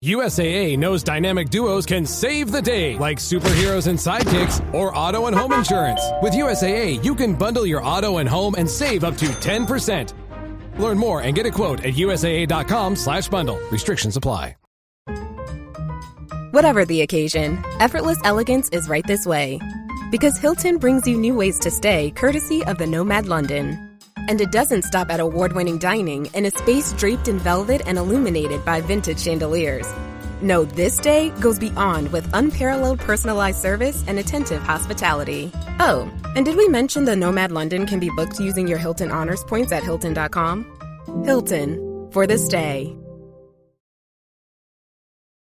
USAA knows dynamic duos can save the day, like superheroes and sidekicks or auto and home insurance. With USAA, you can bundle your auto and home and save up to 10%. Learn more and get a quote at USAA.com/bundle. Restrictions apply. Whatever the occasion, effortless elegance is right this way. Because Hilton brings you new ways to stay courtesy of the Nomad London. And it doesn't stop at award-winning dining in a space draped in velvet and illuminated by vintage chandeliers. No, this day goes beyond with unparalleled personalized service and attentive hospitality. Oh, and did we mention the Nomad London can be booked using your Hilton Honors points at Hilton.com? Hilton, for the stay.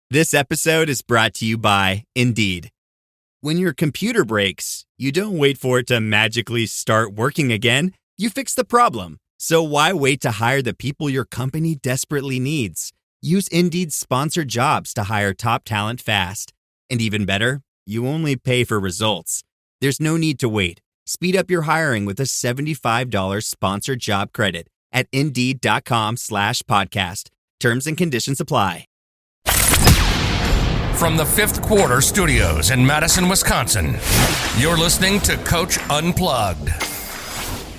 This episode is brought to you by Indeed. When your computer breaks, you don't wait for it to magically start working again. You fix the problem. So why wait to hire the people your company desperately needs? Use Indeed's sponsored jobs to hire top talent fast. And even better, you only pay for results. There's no need to wait. Speed up your hiring with a $75 sponsored job credit at Indeed.com/podcast. Terms and conditions apply. From the Fifth Quarter Studios in Madison, Wisconsin, you're listening to Coach Unplugged.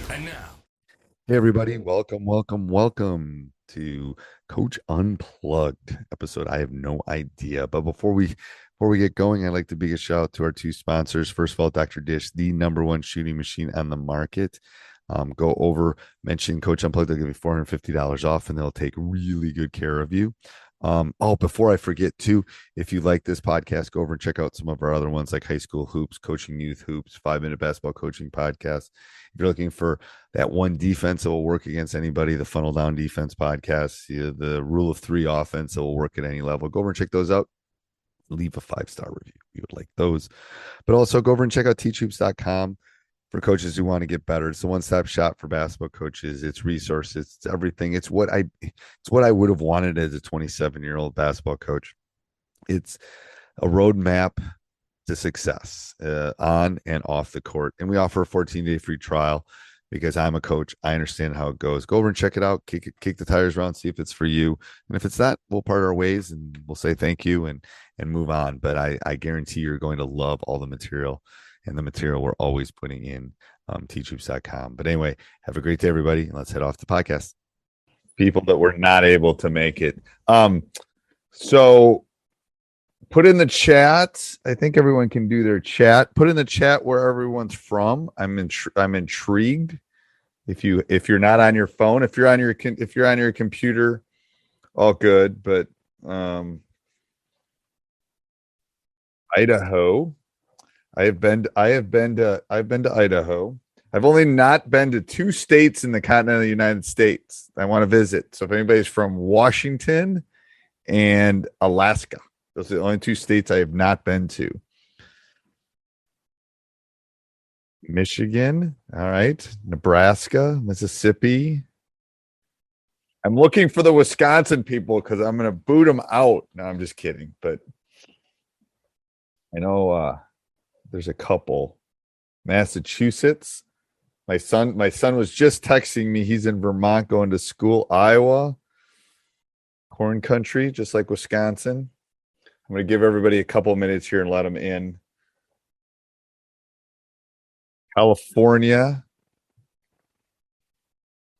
And now, hey everybody, welcome to Coach Unplugged episode. I have no idea, but before we get going, I'd like to big a shout out to our two sponsors. First of all, Dr. Dish, the #1 shooting machine on the market. Go over, mention Coach Unplugged, they'll give you $450 off, and they'll take really good care of you. Before I forget too, if you like this podcast, go over and check out some of our other ones like High School Hoops, Coaching Youth Hoops, 5-Minute Basketball Coaching Podcast. If you're looking for that one defense that will work against anybody, the Funnel Down Defense Podcast, the Rule of 3 offense that will work at any level, go over and check those out. Leave a 5-star review. We would like those. But also go over and check out teachhoops.com for coaches who want to get better. It's a one-stop shop for basketball coaches. It's resources, it's everything. It's what I would have wanted as a 27-year-old basketball coach. It's a roadmap to success on and off the court. And we offer a 14-day free trial because I'm a coach. I understand how it goes. Go over and check it out. Kick the tires around, see if it's for you. And if it's not, we'll part our ways and we'll say thank you and move on. But I guarantee you're going to love all the material. And the material we're always putting in teachhoops.com. But anyway, have a great day, everybody. Let's head off the podcast. People that were not able to make it. So put in the chat. I think everyone can do their chat. Put in the chat where everyone's from. I'm intrigued. If you're not on your phone, if you're on your computer, all good. But Idaho. I have been to Idaho. I've only not been to 2 states in the continent of the United States I want to visit. So if anybody's from Washington and Alaska, those are the only 2 states I have not been to. Michigan, all right. Nebraska, Mississippi. I'm looking for the Wisconsin people because I'm going to boot them out. No, I'm just kidding. But I know there's a couple. Massachusetts. My son was just texting me. He's in Vermont going to school. Iowa. Corn country, just like Wisconsin. I'm going to give everybody a couple minutes here and let them in. California.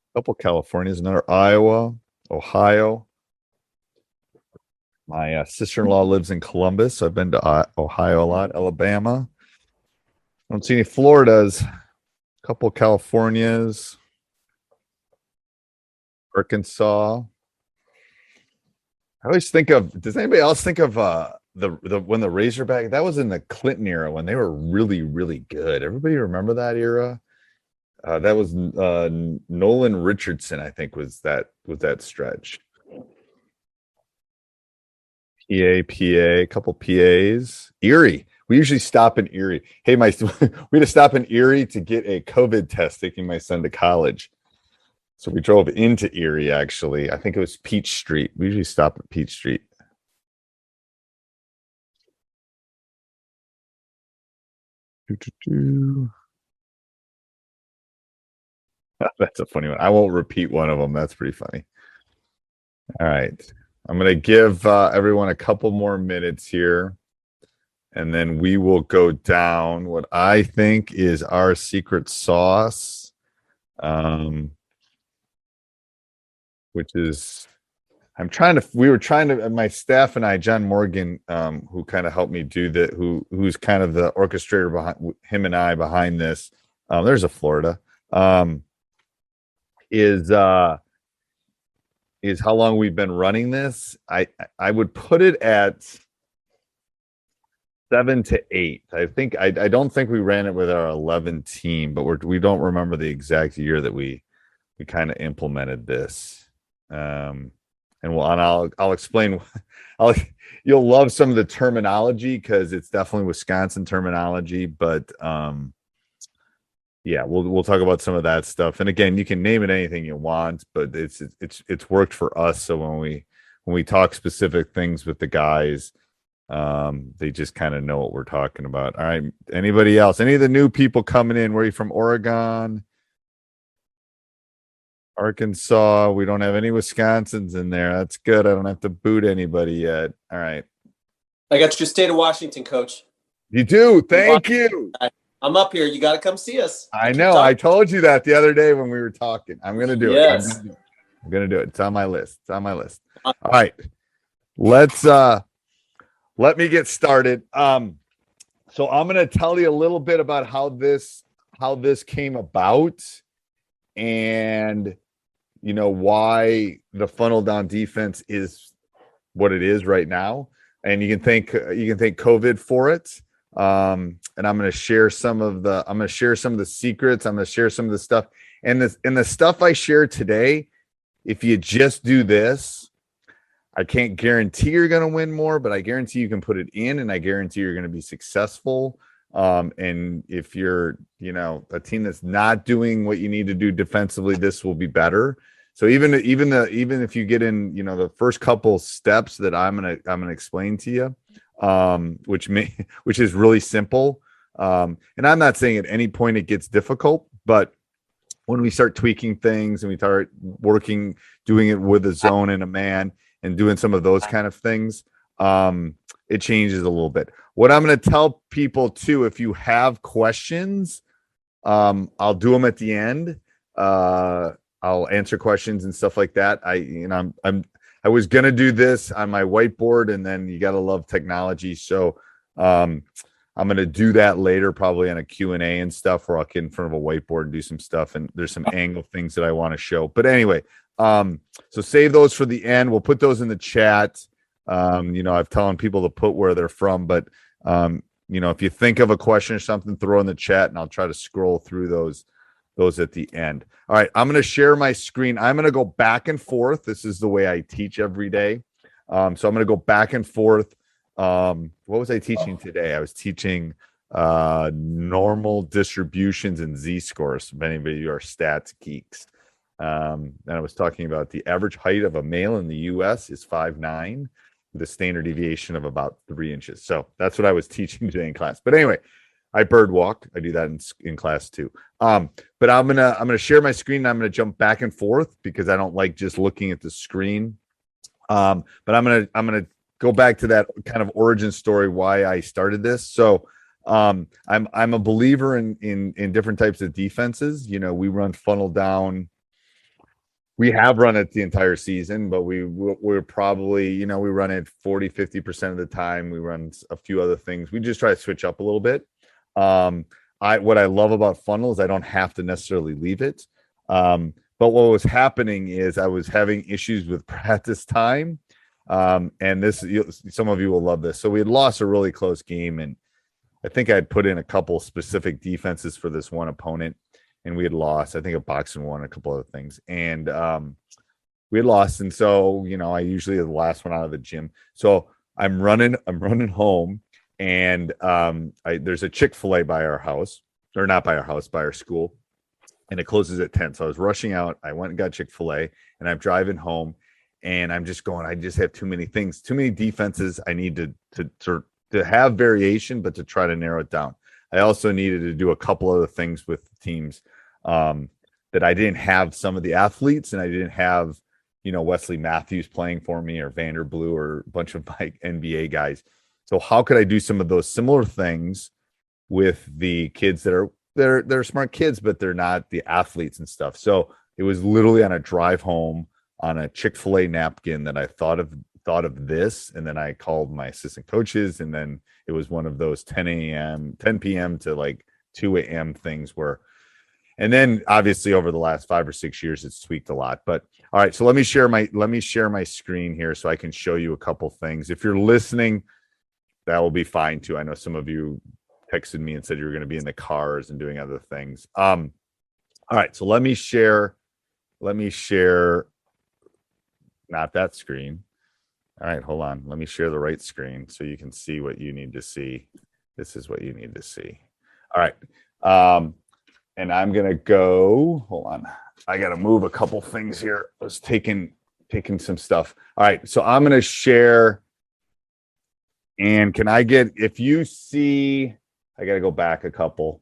A couple Californias. Another Iowa. Ohio. My sister-in-law lives in Columbus, so I've been to Ohio a lot. Alabama. I don't see any Floridas. A couple Californias. Arkansas. I always think of, does anybody else think of when the Razorback, that was in the Clinton era when they were really, really good. Everybody remember that era? That was Nolan Richardson, I think, was that stretch. PA, a couple PAs. Erie. We usually stop in Erie. Hey, we had to stop in Erie to get a COVID test taking my son to college. So we drove into Erie, actually. I think it was Peach Street. We usually stop at Peach Street. That's a funny one. I won't repeat one of them. That's pretty funny. All right. I'm going to give everyone a couple more minutes here, and then we will go down what I think is our secret sauce, which is we were trying to, my staff and I, John Morgan, who kind of helped me do that, who's kind of the orchestrator behind him and I behind this. There's a Florida, is how long we've been running this. I would put it at 7 to 8. I don't think we ran it with our 11 team, but we don't remember the exact year that we kind of implemented this. And I'll explain. You'll love some of the terminology because it's definitely Wisconsin terminology, but yeah, we'll talk about some of that stuff. And again, you can name it anything you want, but it's worked for us. So when we talk specific things with the guys, they just kind of know what we're talking about. All right. Anybody else? Any of the new people coming in? Where are you from? Oregon, Arkansas? We don't have any Wisconsins in there. That's good. I don't have to boot anybody yet. All right. I got your state of Washington, Coach. You do. Thank you. I'm up here. You got to come see us. I know. I told you that the other day when we were talking. I'm going to do it. I'm going to do it. It's on my list. All right. Let me get started. So I'm going to tell you a little bit about how this came about, and why the funnel down defense is what it is right now. And you can thank COVID for it. And I'm going to share some of the secrets. I'm going to share some of the stuff, and the stuff I share today. If you just do this, I can't guarantee you're going to win more, but I guarantee you can put it in, and I guarantee you're going to be successful. And if you're, a team that's not doing what you need to do defensively, this will be better. So even if you get in, the first couple steps that I'm gonna explain to you, which is really simple. And I'm not saying at any point it gets difficult, but when we start tweaking things and we start doing it with a zone and a man and doing some of those kind of things, it changes a little bit. What I'm going to tell people too, if you have questions, I'll do them at the end. I'll answer questions and stuff like that. I was going to do this on my whiteboard, and then you got to love technology. So, I'm going to do that later, probably on a Q&A and stuff, where I'll get in front of a whiteboard and do some stuff. And there's some angle things that I want to show. But anyway, so save those for the end. We'll put those in the chat. I've telling people to put where they're from, but if you think of a question or something, throw in the chat, and I'll try to scroll through those at the end. All right, I'm going to share my screen. I'm going to go back and forth. This is the way I teach every day. So I'm going to go back and forth. What was I teaching today? I was teaching normal distributions and z-scores. If any of you are stats geeks. And I was talking about the average height of a male in the U.S. is 5'9", with a standard deviation of about 3 inches. So that's what I was teaching today in class. But anyway, I bird walk. I do that in class too. But I'm gonna share my screen, and I'm gonna jump back and forth because I don't like just looking at the screen. But I'm gonna go back to that kind of origin story, why I started this. So I'm a believer in different types of defenses. We run funnel down. We have run it the entire season, but we're probably, we run it 40-50% of the time. We run a few other things. We just try to switch up a little bit. What I love about funnel is I don't have to necessarily leave it. But what was happening is I was having issues with practice time. And some of you will love this. So we had lost a really close game, and I think I'd put in a couple specific defenses for this one opponent, and we had lost. I think a box and one, a couple other things, and we had lost. And so, I usually am the last one out of the gym. So I'm running home, and there's a Chick-fil-A by our house, or not by our house, by our school, and it closes at 10. So I was rushing out. I went and got Chick-fil-A, and I'm driving home, and I'm just going, I just have too many things, too many defenses. I need to have variation, but to try to narrow it down. I also needed to do a couple other things with teams that I didn't have some of the athletes, and I didn't have Wesley Matthews playing for me, or Vanderblue, or a bunch of my NBA guys. So how could I do some of those similar things with the kids that are they're smart kids, but they're not the athletes and stuff. So it was literally on a drive home on a Chick-fil-A napkin that I thought of this, and then I called my assistant coaches, and then it was one of those 10 p.m. to like 2 a.m. things where, and then obviously over the last 5 or 6 years, it's tweaked a lot. But all right, so let me share my screen here so I can show you a couple things. If you're listening, that will be fine too. I know some of you texted me and said you were going to be in the cars and doing other things. All right, so let me share not that screen. All right, hold on. Let me share the right screen so you can see what you need to see. This is what you need to see. All right. And I'm going to go, hold on. I got to move a couple things here. I was taking some stuff. All right, so I'm going to share. And can I get, if you see, I got to go back a couple.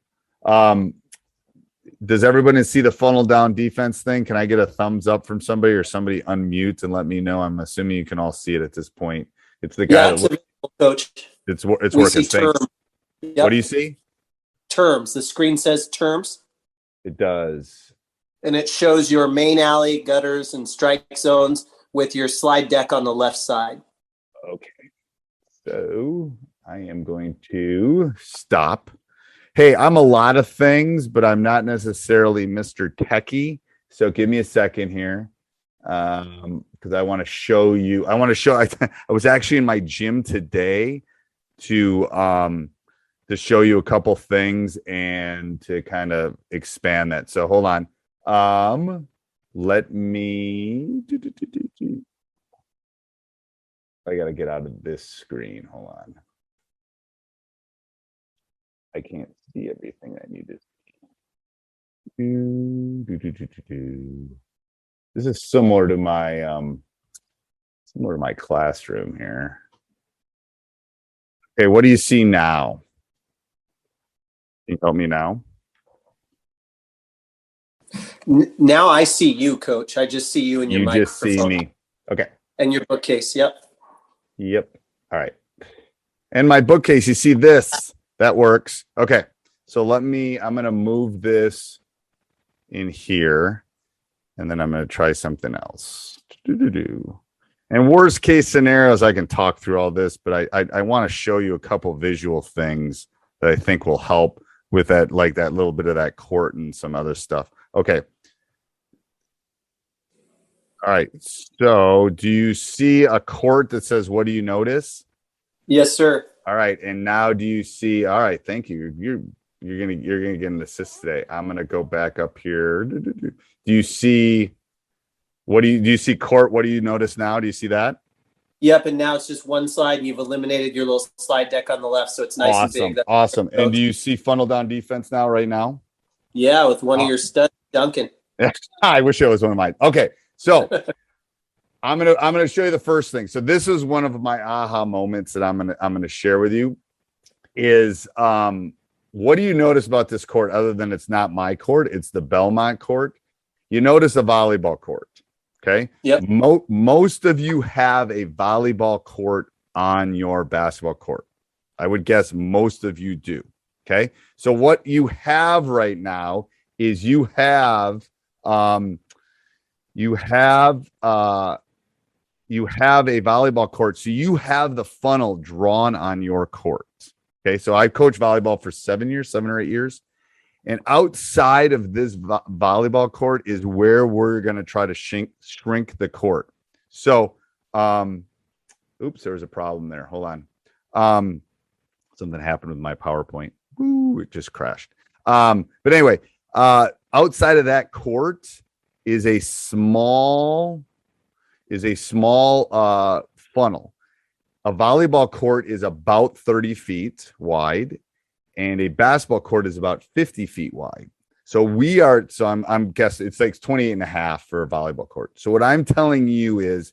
Does everybody see the funnel down defense thing? Can I get a thumbs up from somebody, or somebody unmute and let me know? I'm assuming you can all see it at this point. It's the guy coach. It's working. Yep. What do you see? Terms. The screen says terms. It does. And it shows your main alley, gutters, and strike zones with your slide deck on the left side. Okay. So I am going to stop. Hey, I'm a lot of things, but I'm not necessarily Mr. Techie. So give me a second here, because I want to show you. I was actually in my gym today to show you a couple things and to kind of expand that. So hold on. Let me. I got to get out of this screen. Hold on. I can't see everything I need to see. This is similar to my classroom here. Okay, what do you see now? Can you help me now? Now I see you, Coach. I just see you and your microphone. You just see me. Okay. And your bookcase. Yep. All right. And my bookcase, you see this. That works. Okay. So I'm going to move this in here, and then I'm going to try something else. And worst case scenarios, I can talk through all this, but I want to show you a couple visual things that I think will help with that, like that little bit of that court and some other stuff. Okay. All right. So do you see a court that says, what do you notice? Yes, sir. All right. And now do you see, all right, thank you. You're gonna get an assist today. I'm gonna go back up here. Do you see do you see court? What do you notice now? Do you see that? Yep, and now it's just one slide, and you've eliminated your little slide deck on the left, so it's nice and big. Awesome. And do you see funnel down defense now, right now? Yeah, with one of your studs, Duncan. I wish it was one of mine. Okay, so I'm gonna show you the first thing. So this is one of my aha moments that I'm gonna share with you. Is what do you notice about this court other than it's not my court? It's the Belmont court. You notice a volleyball court. Okay. Yep. Most of you have a volleyball court on your basketball court. I would guess most of you do. Okay. So what you have right now is you have a volleyball court. So you have the funnel drawn on your court. Okay. So I coached volleyball for 7 or 8 years. And outside of this volleyball court is where we're going to try to shrink the court. So, oops, there was a problem there. Hold on. Something happened with my PowerPoint. Ooh, it just crashed. But anyway, outside of that court is a small funnel. A volleyball court is about 30 feet wide, and a basketball court is about 50 feet wide. So I'm guessing it's like 28 and a half for a volleyball court. So what I'm telling you is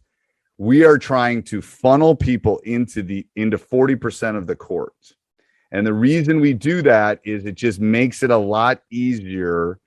we are trying to funnel people into 40% of the court. And the reason we do that is it just makes it a lot easier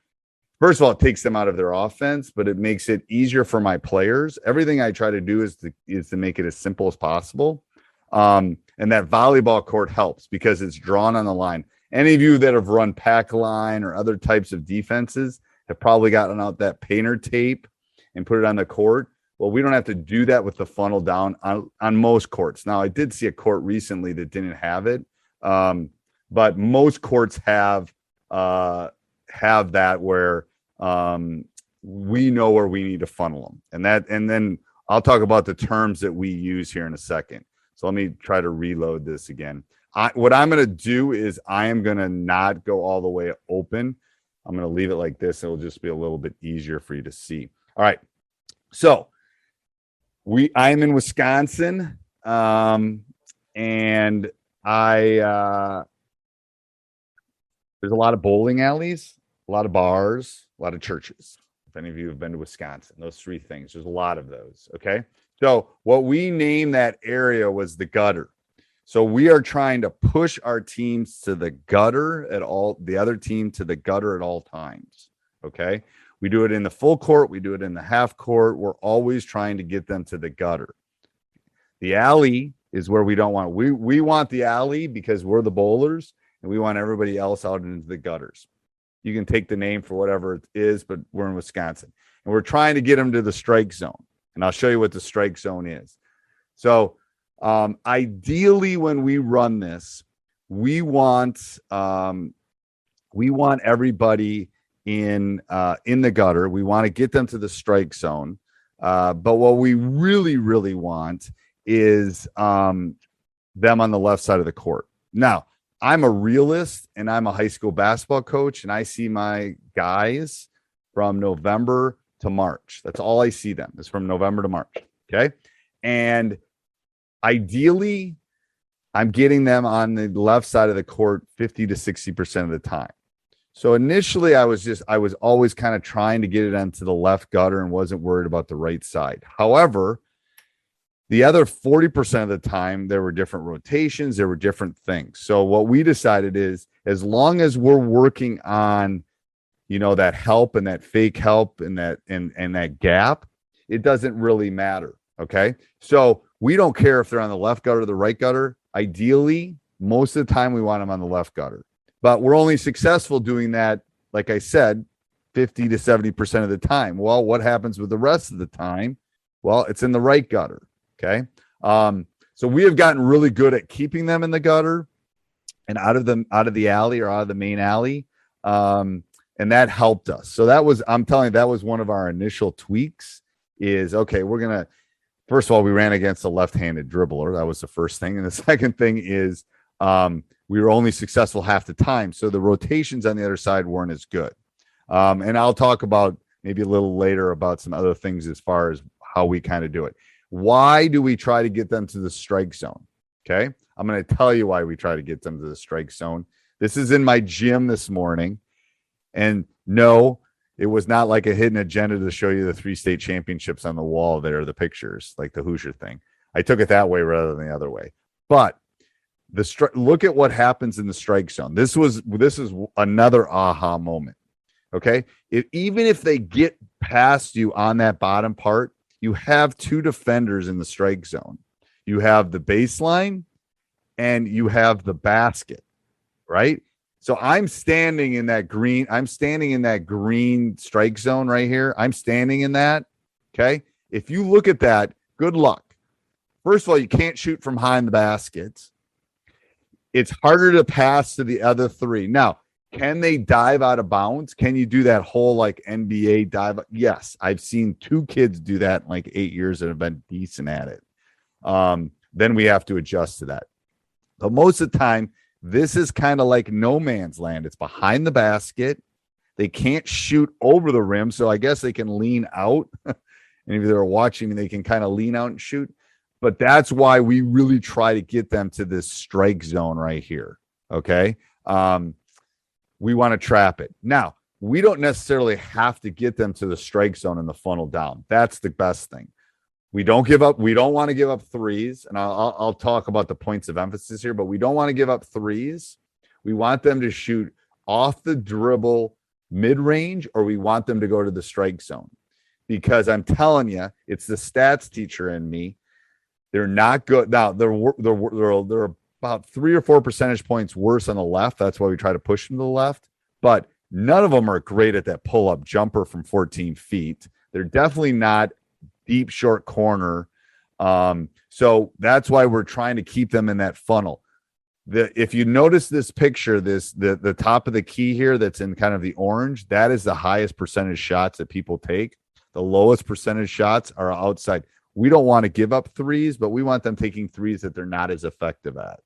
first of all, it takes them out of their offense, but it makes it easier for my players. Everything I try to do is to make it as simple as possible. And that volleyball court helps because it's drawn on the line. Any of you that have run pack line or other types of defenses have probably gotten out that painter tape and put it on the court. Well, we don't have to do that with the funnel down on most courts. Now, I did see a court recently that didn't have it, but most courts have that where we know where we need to funnel them, and then I'll talk about the terms that we use here in a second. So let me try to reload this again. What I'm going to do is I am going to not go all the way open. I'm going to leave it like this. It'll just be a little bit easier for you to see. All right. So I'm in Wisconsin, and there's a lot of bowling alleys, a lot of bars, a lot of churches. If any of you have been to Wisconsin, those three things, there's a lot of those. Okay. So what we named that area was the gutter. So we are trying to push our teams to the gutter the other team to the gutter at all times. Okay. We do it in the full court. We do it in the half court. We're always trying to get them to the gutter. The alley is where we don't want. We want the alley because we're the bowlers and we want everybody else out into the gutters. You can take the name for whatever it is, but we're in Wisconsin and we're trying to get them to the strike zone. And I'll show you what the strike zone is. So ideally, when we run this, we want everybody in the gutter. We want to get them to the strike zone. But what we really, really want is them on the left side of the court. Now, I'm a realist and I'm a high school basketball coach, and I see my guys from November to March. That's all I see them is from November to March. Okay. And ideally, I'm getting them on the left side of the court 50 to 60% of the time. So initially, I was always kind of trying to get it onto the left gutter and wasn't worried about the right side. However, the other 40% of the time, there were different rotations, there were different things. So what we decided is, as long as we're working on, that help and that fake help and that gap, it doesn't really matter. Okay. So we don't care if they're on the left gutter or the right gutter. Ideally, most of the time we want them on the left gutter, but we're only successful doing that, like I said, 50 to 70% of the time. Well, what happens with the rest of the time? Well, it's in the right gutter. Okay. So we have gotten really good at keeping them in the gutter and out of the alley or out of the main alley. And that helped us. So I'm telling you, that was one of our initial tweaks is, okay, first of all, we ran against a left-handed dribbler. That was the first thing. And the second thing is we were only successful half the time. So the rotations on the other side weren't as good. And I'll talk about maybe a little later about some other things as far as how we kind of do it. Why do we try to get them to the strike zone? Okay. I'm going to tell you why we try to get them to the strike zone. This is in my gym this morning. And no, it was not like a hidden agenda to show you the 3 state championships on the wall there, the pictures, like the Hoosier thing. I took it that way rather than the other way. But look at what happens in the strike zone. This is another aha moment. Okay. Even if they get past you on that bottom part, you have 2 defenders in the strike zone. You have the baseline and you have the basket, right? So I'm standing in that green strike zone right here. I'm standing in that. Okay. If you look at that, good luck. First of all, you can't shoot from behind the baskets. It's harder to pass to the other 3. Now, can they dive out of bounds? Can you do that whole like NBA dive? Yes. I've seen 2 kids do that in like 8 years that have been decent at it. Then we have to adjust to that. But most of the time, this is kind of like no man's land. It's behind the basket. They can't shoot over the rim. So I guess they can lean out. And if they're watching, they can kind of lean out and shoot. But that's why we really try to get them to this strike zone right here. Okay. We want to trap it. Now, we don't necessarily have to get them to the strike zone and the funnel down. That's the best thing. We don't give up. We don't want to give up threes. And I'll talk about the points of emphasis here, but we don't want to give up threes. We want them to shoot off the dribble mid-range, or we want them to go to the strike zone. Because I'm telling you, it's the stats teacher in me. They're not good. Now, they're about 3 or 4 percentage points worse on the left. That's why we try to push them to the left. But none of them are great at that pull-up jumper from 14 feet. They're definitely not deep, short corner. So that's why we're trying to keep them in that funnel. If you notice this picture, the top of the key here that's in kind of the orange, that is the highest percentage shots that people take. The lowest percentage shots are outside. We don't want to give up threes, but we want them taking threes that they're not as effective at.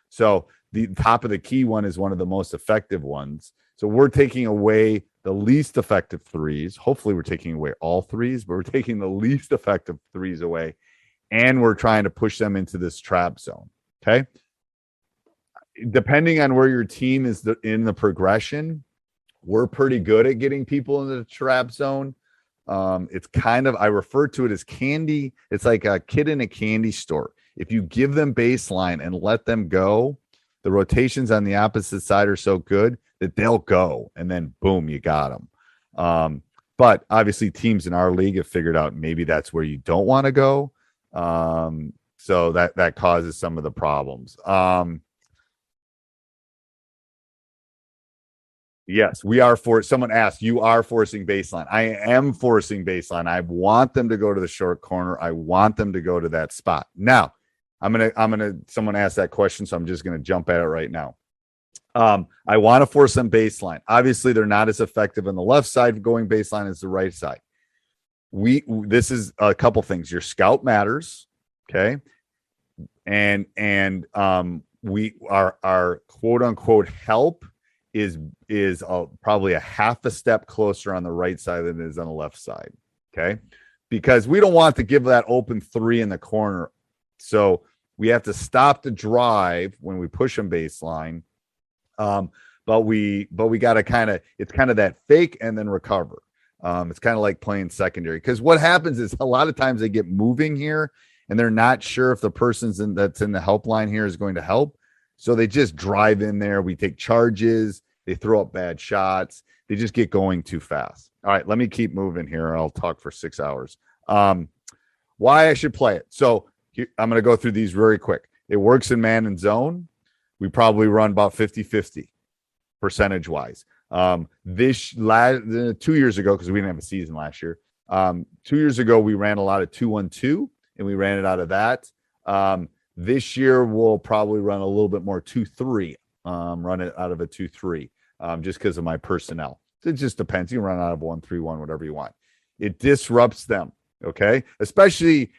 So the top of the key one is one of the most effective ones. So we're taking away the least effective threes. Hopefully we're taking away all threes, but we're taking the least effective threes away, and we're trying to push them into this trap zone. Okay. Depending on where your team is in the progression, we're pretty good at getting people into the trap zone. It's kind of, I refer to it as candy. It's like a kid in a candy store. If you give them baseline and let them go, the rotations on the opposite side are so good that they'll go, and then boom, you got them. But obviously teams in our league have figured out maybe that's where you don't want to go. So that causes some of the problems. Yes, we are someone asked, you are forcing baseline. I am forcing baseline. I want them to go to the short corner. I want them to go to that spot. Now, someone asked that question, so I'm just going to jump at it right now. I want to force them baseline. Obviously, they're not as effective on the left side going baseline as the right side. This is a couple things. Your scout matters, okay? And our quote unquote help is probably a half a step closer on the right side than it is on the left side, okay? Because we don't want to give that open three in the corner. So we have to stop the drive when we push them baseline. But we got to it's kind of that fake and then recover. It's kind of like playing secondary, because what happens is a lot of times they get moving here and they're not sure if the person's that's in the help line here is going to help. So they just drive in there. We take charges. They throw up bad shots. They just get going too fast. All right, let me keep moving here. I'll talk for 6 hours. Why I should play it. So I'm going to go through these very quick. It works in man and zone. We probably run about 50-50 percentage-wise. 2 years ago, because we didn't have a season last year, 2 years ago, we ran a lot of 2-1-2, and we ran it out of that. This year, we'll probably run a little bit more 2-3, run it out of a 2-3, just because of my personnel. It just depends. You can run out of 1-3-1, whatever you want. It disrupts them, okay? Especially,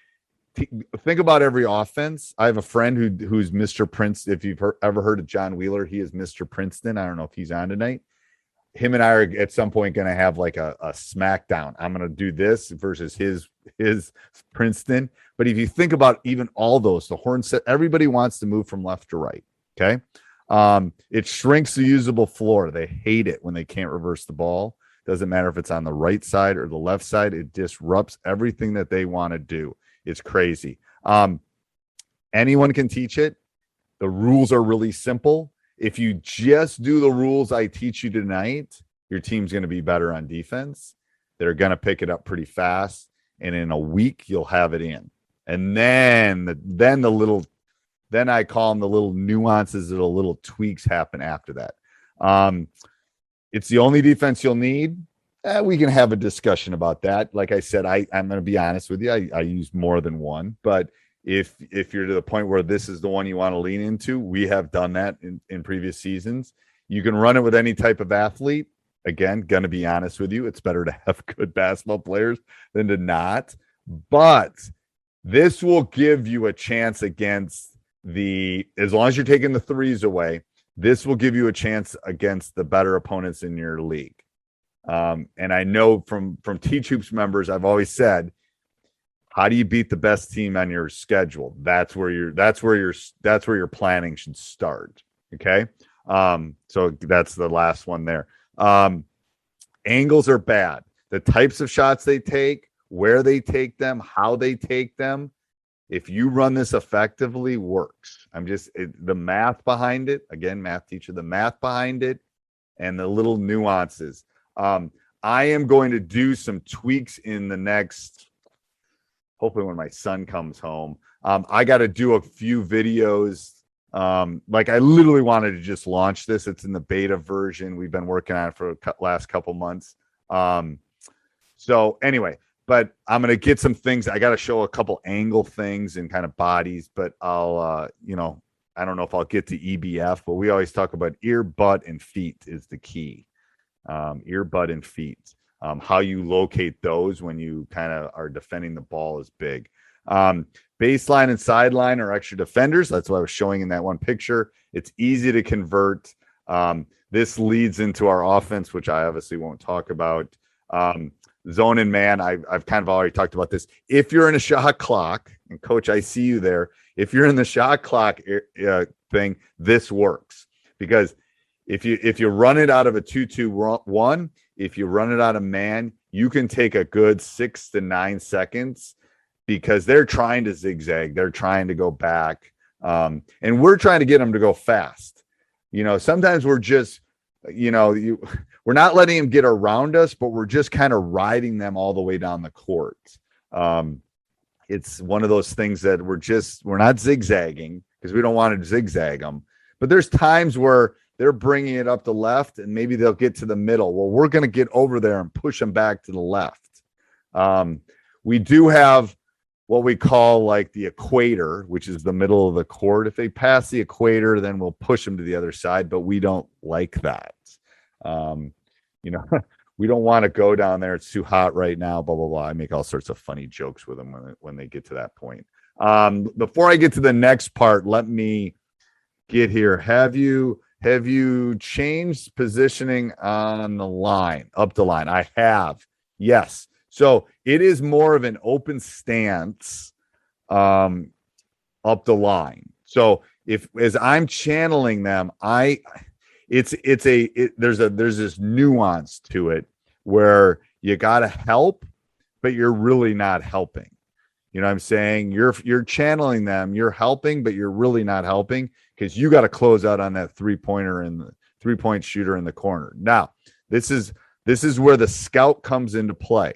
think about every offense. I have a friend who's Mr. Princeton. If you've ever heard of John Wheeler, he is Mr. Princeton. I don't know if he's on tonight. Him and I are at some point going to have like a smackdown. I'm going to do this versus his Princeton. But if you think about even all those, the horn set, everybody wants to move from left to right. Okay. It shrinks the usable floor. They hate it when they can't reverse the ball. Doesn't matter if it's on the right side or the left side. It disrupts everything that they want to do. It's crazy. Anyone can teach it. The rules are really simple. If you just do the rules I teach you tonight, your team's going to be better on defense. They're going to pick it up pretty fast, and in a week you'll have it in. And then I call them the little nuances, the little tweaks happen after that. It's the only defense you'll need. We can have a discussion about that. Like I said, I'm going to be honest with you. I use more than one, but if you're to the point where this is the one you want to lean into, we have done that in previous seasons. You can run it with any type of athlete. Again, going to be honest with you, it's better to have good basketball players than to not. But this will give you a chance against as long as you're taking the threes away, this will give you a chance against the better opponents in your league. And I know from Teach Hoops members, I've always said, how do you beat the best team on your schedule? That's where your planning should start. Okay. So that's the last one there. Angles are bad. The types of shots they take, where they take them, how they take them. If you run this effectively, works. The math behind it, again, math teacher, the math behind it and the little nuances. I am going to do some tweaks in the next, hopefully when my son comes home. I got to do a few videos. Like I literally wanted to just launch this. It's in the beta version. We've been working on it for the last couple months. So anyway, but I'm going to get some things. I got to show a couple angle things and kind of bodies, but I'll, I don't know if I'll get to EBF, but we always talk about ear, butt, and feet is the key. Ear, butt, and feet. How you locate those when you kind of are defending the ball is big. Baseline and sideline are extra defenders. That's what I was showing in that one picture. It's easy to convert. This leads into our offense, which I obviously won't talk about. Zone and man, I've kind of already talked about this. If you're in a shot clock, and Coach, I see you there. If you're in the shot clock thing, this works. Because if you run it out of a 2-2-1, if you run it out of man, you can take a good 6 to 9 seconds because they're trying to zigzag. They're trying to go back. And we're trying to get them to go fast. Sometimes we're just, we're not letting them get around us, but we're just kind of riding them all the way down the court. It's one of those things that we're not zigzagging because we don't want to zigzag them. But there's times where they're bringing it up the left and maybe they'll get to the middle. Well, we're going to get over there and push them back to the left. We do have what we call like the equator, which is the middle of the court. If they pass the equator, then we'll push them to the other side, but we don't like that. We don't want to go down there. It's too hot right now, blah, blah, blah. I make all sorts of funny jokes with them when they get to that point. Before I get to the next part, let me get here. Have you changed positioning on the line, up the line? I have. Yes. So it is more of an open stance up the line. So as I'm channeling them, there's this nuance to it where you got to help, but you're really not helping. You know what I'm saying? You're channeling them, you're helping, but you're really not helping because you got to close out on that 3-pointer and the 3-point shooter in the corner. Now, this is where the scout comes into play.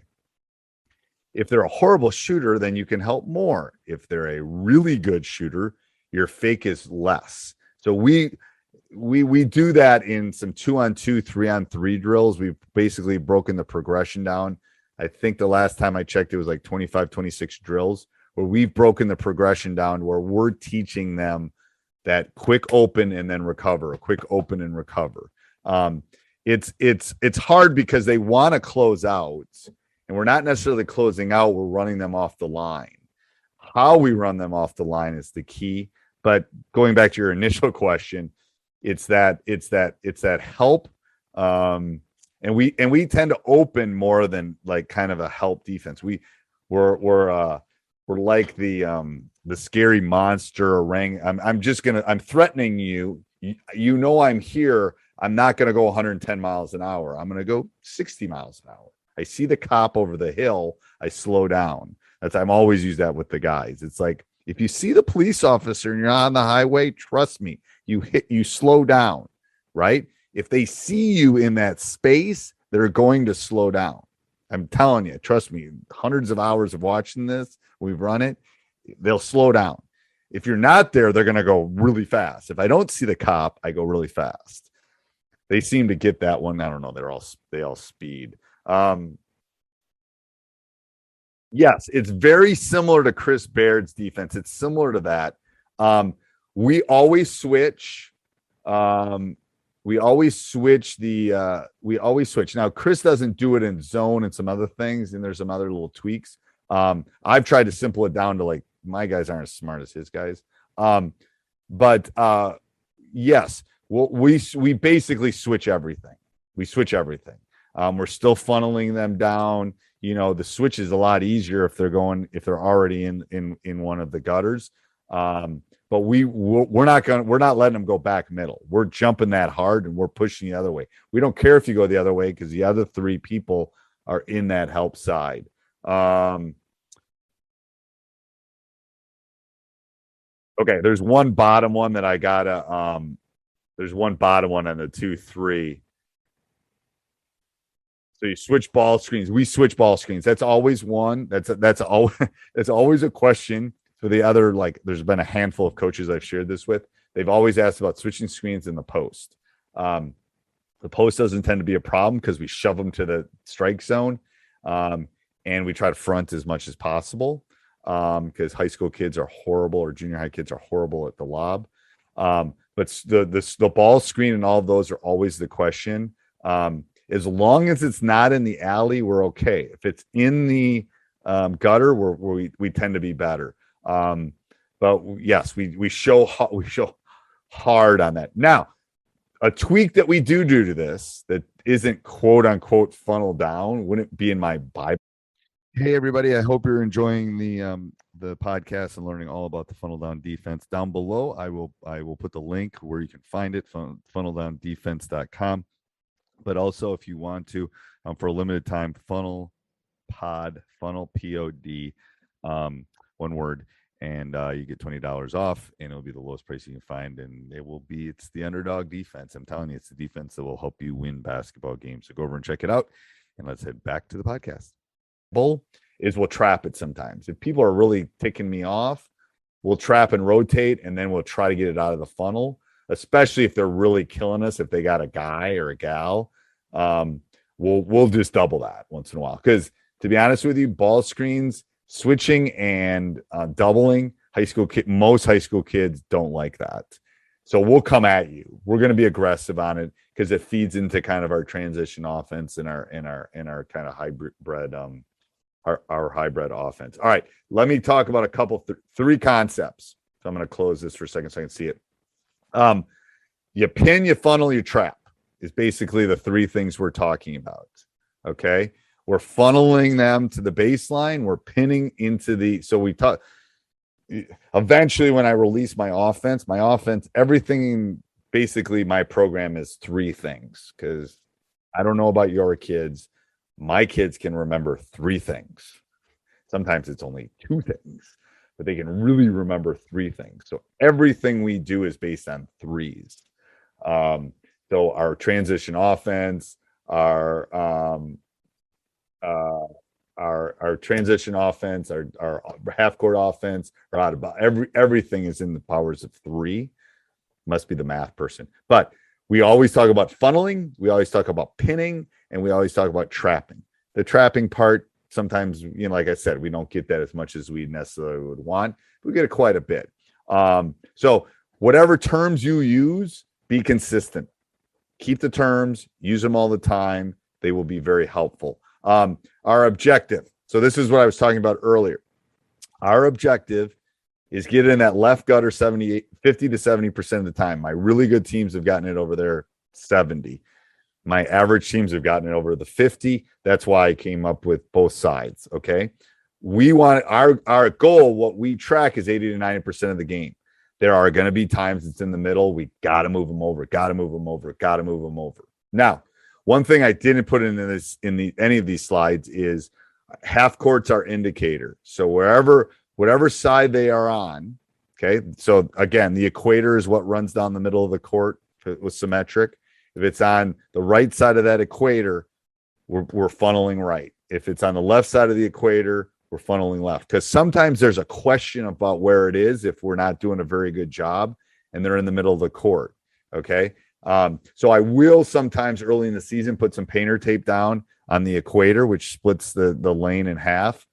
If they're a horrible shooter, then you can help more. If they're a really good shooter, your fake is less. So we do that in some 2-on-2, 3-on-3 drills. We've basically broken the progression down. I think the last time I checked, it was like 25, 26 drills where we've broken the progression down where we're teaching them that quick open and then recover, a quick open and recover. It's hard because they want to close out and we're not necessarily closing out. We're running them off the line. How we run them off the line is the key. But going back to your initial question, it's that help. And we tend to open more than like kind of a help defense. We're like the scary monster orang. I'm threatening you. I'm here. I'm not going to go 110 miles an hour. I'm going to go 60 miles an hour. I see the cop over the hill. I slow down. I'm always use that with the guys. It's like, if you see the police officer and you're on the highway, trust me, you slow down, right? If they see you in that space, they're going to slow down. I'm telling you, trust me, hundreds of hours of watching this, we've run it, they'll slow down. If you're not there, they're going to go really fast. If I don't see the cop, I go really fast. They seem to get that one. I don't know. They all speed. Yes, it's very similar to Chris Baird's defense. It's similar to that. We always switch. We always switch. Now, Chris doesn't do it in zone and some other things, and there's some other little tweaks. I've tried to simple it down to like my guys aren't as smart as his guys. But yes, we basically switch everything. We switch everything. We're still funneling them down. The switch is a lot easier if they're already in one of the gutters. But we're not letting them go back middle. We're jumping that hard and we're pushing the other way. We don't care if you go the other way because the other 3 people are in that help side. Okay, there's one bottom one that I gotta. There's one bottom one on the 2-3 So you switch ball screens. We switch ball screens. That's always one. That's always a question for the other. Like, there's been a handful of coaches I've shared this with. They've always asked about switching screens in the post. The post doesn't tend to be a problem because we shove them to the strike zone, and we try to front as much as possible because high school kids are horrible, or junior high kids are horrible at the lob. But the ball screen and all of those are always the question. As long as it's not in the alley, we're okay. If it's in the gutter, we tend to be better. But yes, we show hard on that. Now, a tweak that we do to this that isn't quote unquote funnel down wouldn't be in my Bible. Hey everybody, I hope you're enjoying the podcast and learning all about the funnel down defense. Down below, I will put the link where you can find it, funneldown.defense.com. But also, if you want to, for a limited time, funnel pod, funnel POD, one word, and you get $20 off, and it'll be the lowest price you can find, and it's the underdog defense. I'm telling you, it's the defense that will help you win basketball games. So go over and check it out, and let's head back to the podcast. Bull is we'll trap it sometimes. If people are really ticking me off, we'll trap and rotate, and then we'll try to get it out of the funnel, especially if they're really killing us. If they got a guy or a gal, we'll just double that once in a while. Because to be honest with you, ball screens, switching and doubling, most high school kids don't like that. So we'll come at you. We're going to be aggressive on it because it feeds into kind of our transition offense and our kind of hybrid our hybrid offense. All right, let me talk about a couple three concepts. So I'm going to close this for a second so I can see it. You pin, you funnel, you trap is basically the three things we're talking about. Okay, we're funneling them to the baseline. We're pinning into so we talk. Eventually, when I release my offense, everything, basically my program is three things, because I don't know about your kids. My kids can remember three things. Sometimes it's only two things, but they can really remember three things. So everything we do is based on threes. So our transition offense, our transition offense, our half court offense, or out of everything is in the powers of three. Must be the math person. But we always talk about funneling, we always talk about pinning, and we always talk about trapping. The trapping part, sometimes, like I said, we don't get that as much as we necessarily would want. We get it quite a bit. So whatever terms you use, be consistent. Keep the terms, use them all the time. They will be very helpful. Our objective. So this is what I was talking about earlier. Our objective is get in that left gutter 50 to 70% of the time. My really good teams have gotten it over there 70. My average teams have gotten it over the 50. That's why I came up with both sides. Okay. We want our goal, what we track is 80 to 90% of the game. There are going to be times it's in the middle. We got to move them over, Now, one thing I didn't put in any of these slides is half court's our indicator. So whatever side they are on, okay. So again, the equator is what runs down the middle of the court with symmetric. If it's on the right side of that equator, we're funneling right. If it's on the left side of the equator, we're funneling left. Because sometimes there's a question about where it is if we're not doing a very good job and they're in the middle of the court. Okay. So I will sometimes early in the season put some painter tape down on the equator, which splits the lane in half,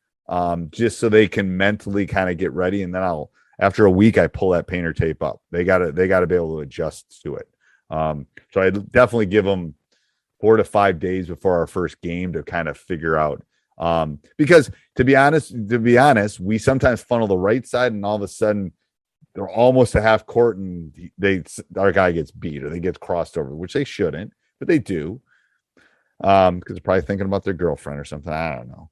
just so they can mentally kind of get ready. And then after a week, I pull that painter tape up. They gotta be able to adjust to it. So I definitely give them 4 to 5 days before our first game to kind of figure out. Because to be honest, we sometimes funnel the right side, and all of a sudden they're almost a half court, and our guy gets beat or they get crossed over, which they shouldn't, but they do. Because they're probably thinking about their girlfriend or something. I don't know.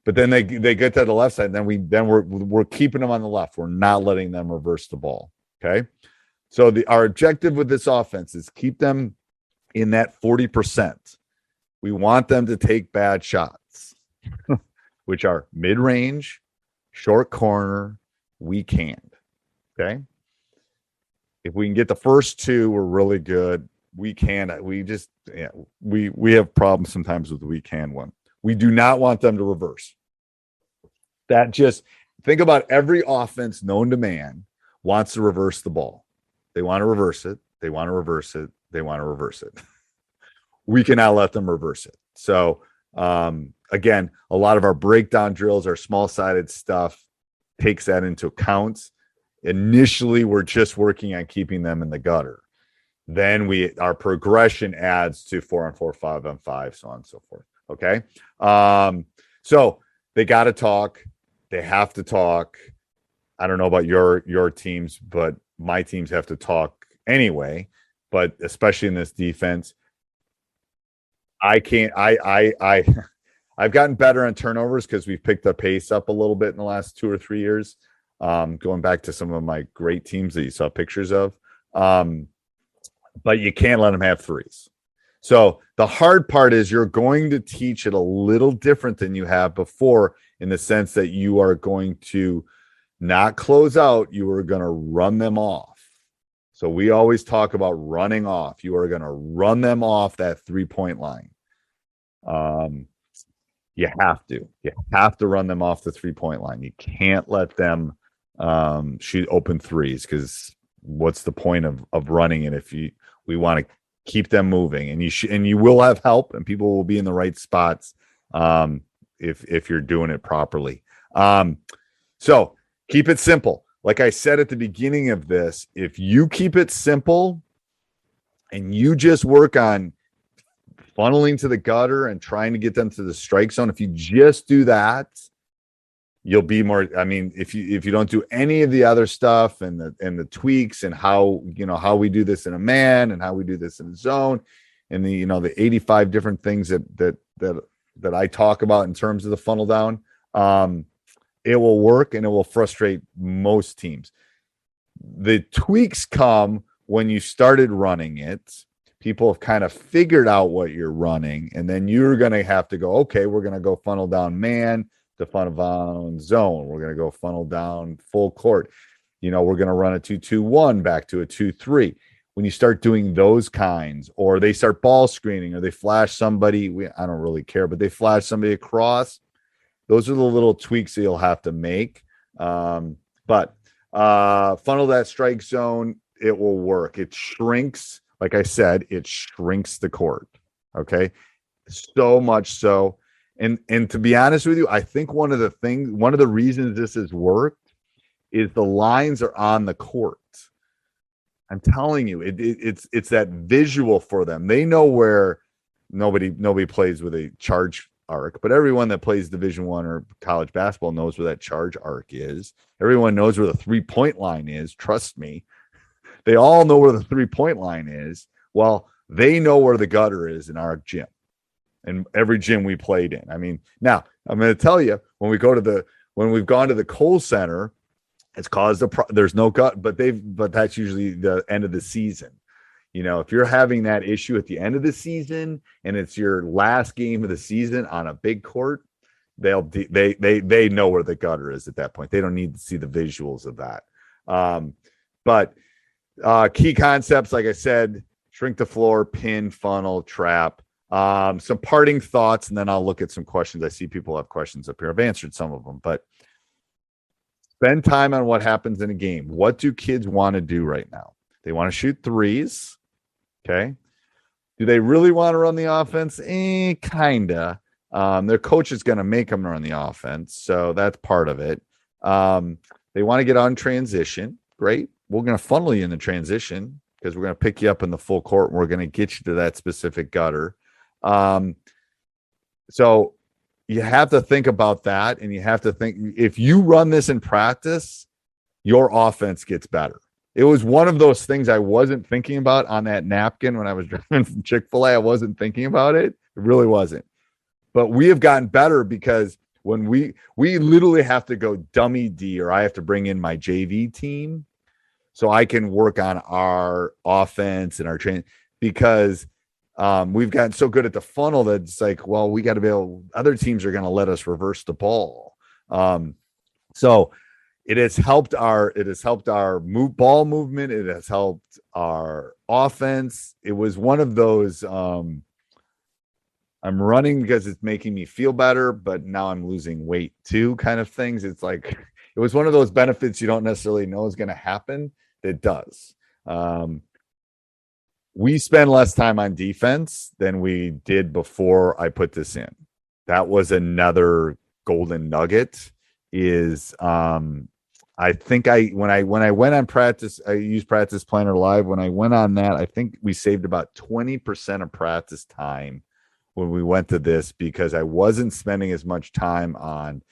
But then they get to the left side, and then we're keeping them on the left. We're not letting them reverse the ball. Okay. So our objective with this offense is keep them in that 40%. We want them to take bad shots, which are mid-range, short corner, weak hand. Okay. If we can get the first two, we're really good. weak hand. We have problems sometimes with the weak hand one. We do not want them to reverse. That just think about every offense known to man wants to reverse the ball. They want to reverse it. They want to reverse it. They want to reverse it. We cannot let them reverse it. So again, a lot of our breakdown drills, our small-sided stuff takes that into account. Initially, we're just working on keeping them in the gutter. Then our progression adds to 4-on-4, 5-on-5, so on and so forth. Okay. So they got to talk. They have to talk. I don't know about your teams, but my teams have to talk anyway. But especially in this defense, I've gotten better on turnovers because we've picked the pace up a little bit in the last 2 or 3 years. Going back to some of my great teams that you saw pictures of. But you can't let them have threes. So the hard part is you're going to teach it a little different than you have before, in the sense that you are going to not close out. You are going to run them off. So we always talk about running off. You are going to run them off that 3-point line. You have to run them off the 3-point line. You can't let them shoot open threes, because what's the point of running it if we want to keep them moving, and you will have help, and people will be in the right spots if you're doing it properly. So keep it simple. Like I said at the beginning of this, if you keep it simple and you just work on funneling to the gutter and trying to get them to the strike zone, if you just do that, you'll be more. I mean, if you don't do any of the other stuff and the tweaks and how we do this in a man and how we do this in a zone, and the 85 different things that I talk about in terms of the funnel down, it will work and it will frustrate most teams. The tweaks come when you started running it. People have kind of figured out what you're running, and then you're going to have to go, okay, we're going to go funnel down man to funnel down zone. We're going to go funnel down full court. We're going to run a 2-2-1 back to a 2-3. When you start doing those kinds, or they start ball screening, or they flash somebody, I don't really care, but they flash somebody across. Those are the little tweaks that you'll have to make. But funnel that strike zone, it will work. It shrinks. Like I said, it shrinks the court. Okay. So much so. And to be honest with you, I think one of the reasons this has worked is the lines are on the court. I'm telling you, it's that visual for them. They know where nobody plays with a charge arc, but everyone that plays Division I or college basketball knows where that charge arc is. Everyone knows where the 3-point line is. Trust me. They all know where the 3-point line is. Well, they know where the gutter is in our gym, and every gym we played in. I mean, now I'm going to tell you, when we've gone to the Kohl Center, it's caused there's no gut, but that's usually the end of the season. If you're having that issue at the end of the season and it's your last game of the season on a big court, they know where the gutter is at that point. They don't need to see the visuals of that. But key concepts, like I said, shrink the floor, pin, funnel, trap. Some parting thoughts, and then I'll look at some questions. I see people have questions up here. I've answered some of them, but spend time on what happens in a game. What do kids want to do right now? They want to shoot threes. Okay. Do they really want to run the offense? Kinda. Their coach is going to make them run the offense, so that's part of it. They want to get on transition. Great. We're going to funnel you in the transition, because we're going to pick you up in the full court, and we're going to get you to that specific gutter. So you have to think about that, and you have to think, if you run this in practice, your offense gets better. It was one of those things I wasn't thinking about on that napkin when I was driving from Chick-fil-A. I wasn't thinking about it. It really wasn't. But we have gotten better, because when we literally have to go dummy D, or I have to bring in my JV team so I can work on our offense and our training, because we've gotten so good at the funnel that it's like, well, we got to be able, other teams are going to let us reverse the ball. So it has helped our ball movement. It has helped our offense. It was one of those I'm running because it's making me feel better, but now I'm losing weight too kind of things. It's like it was one of those benefits you don't necessarily know is going to happen. That does. We spend less time on defense than we did before I put this in. That was another golden nugget. Is I think when I went on practice, I used Practice Planner Live. When I went on that, I think we saved about 20% of practice time when we went to this because I wasn't spending as much time on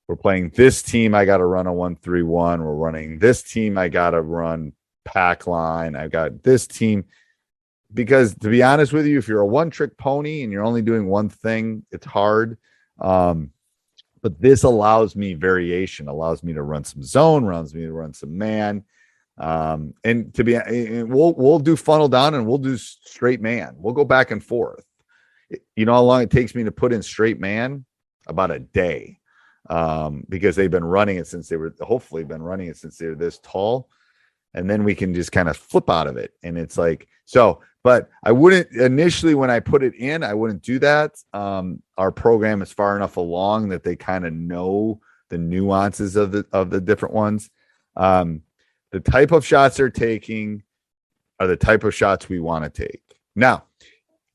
we're playing this team, I got to run a 1-3-1. We're running this team, I got to run pack line. I've got this team. Because to be honest with you, if you're a one-trick pony and you're only doing one thing, it's hard. But this allows me variation, allows me to run some zone, allows me to run some man. And to be, we'll do funnel down and we'll do straight man. We'll go back and forth. You know how long it takes me to put in straight man? About a day. Because they've been running it since they were this tall. And then we can just kind of flip out of it. And it's like, so, but I wouldn't initially, when I put it in, I wouldn't do that. Our program is far enough along that they kind of know the nuances of the different ones. The type of shots they're taking are the type of shots we want to take. Now,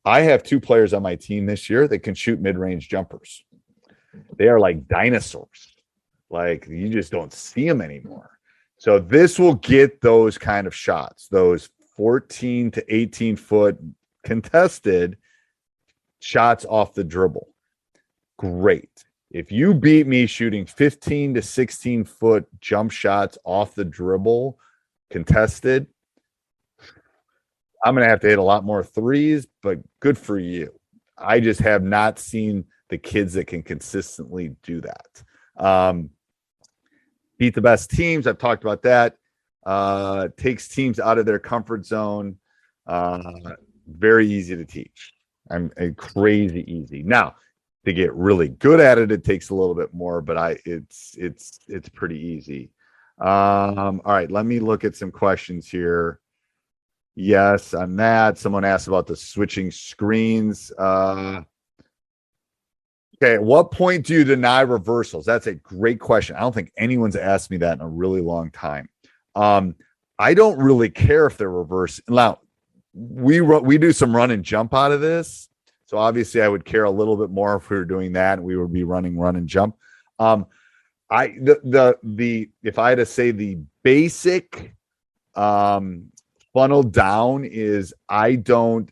I have 2 players on my team this year that can shoot mid-range jumpers. They are like dinosaurs. Like you just don't see them anymore. So this will get those kind of shots, those 14 to 18 foot contested shots off the dribble. Great. If you beat me shooting 15 to 16 foot jump shots off the dribble contested, I'm going to have to hit a lot more threes, but good for you. I just have not seen the kids that can consistently do that. Beat the best teams. I've talked about that. Takes teams out of their comfort zone. Very easy to teach. I'm crazy easy. Now, to get really good at it, it takes a little bit more, but it's pretty easy. All right, let me look at some questions here. Yes, on that. Someone asked about the switching screens. Okay, at what point do you deny reversals? That's a great question. I don't think anyone's asked me that in a really long time. I don't really care if they're reverse. Now, we do some run and jump out of this. So obviously I would care a little bit more if we were doing that and we would be running run and jump. If I had to say the basic funnel down is I don't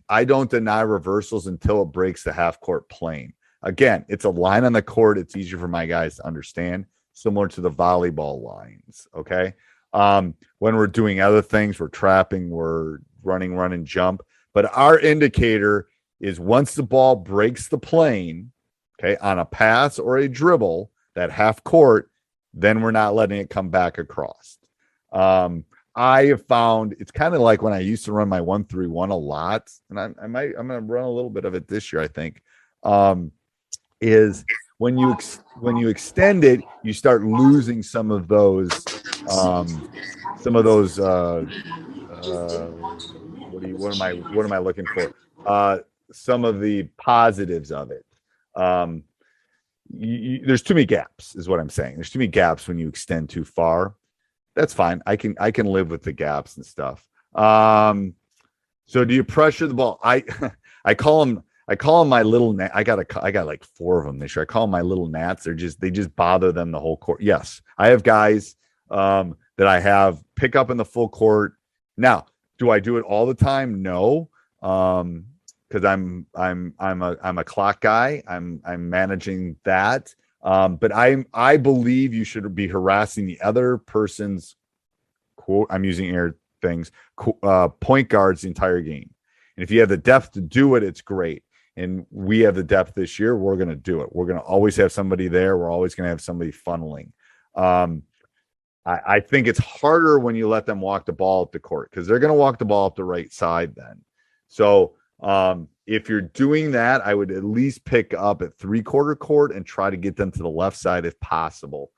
deny reversals until it breaks the half court plane. Again, it's a line on the court. It's easier for my guys to understand, similar to the volleyball lines. Okay. When we're doing other things, we're trapping, we're running, run and jump. But our indicator is once the ball breaks the plane, okay, on a pass or a dribble, that half court, then we're not letting it come back across. I have found it's kind of like when I used to run my 1-3-1 a lot, and I'm going to run a little bit of it this year, I think. Is when you extend it, you start losing some of those what am I looking for? Some of the positives of it. There's too many gaps, is what I'm saying. There's too many gaps when you extend too far. That's fine. I can live with the gaps and stuff. So do you pressure the ball? I call them my little gnat. I got like 4 of them this year. I call them my little gnats. They just bother them the whole court. Yes, I have guys that I have pick up in the full court. Now, do I do it all the time? No, because I'm a clock guy. I'm managing that. But I believe you should be harassing the other person's quote. I'm using air things. Point guards the entire game. And if you have the depth to do it, it's great. And we have the depth this year. We're going to do it. We're going to always have somebody there. We're always going to have somebody funneling. I think it's harder when you let them walk the ball up the court because they're going to walk the ball up the right side then. So if you're doing that, I would at least pick up at 3/4 court and try to get them to the left side if possible.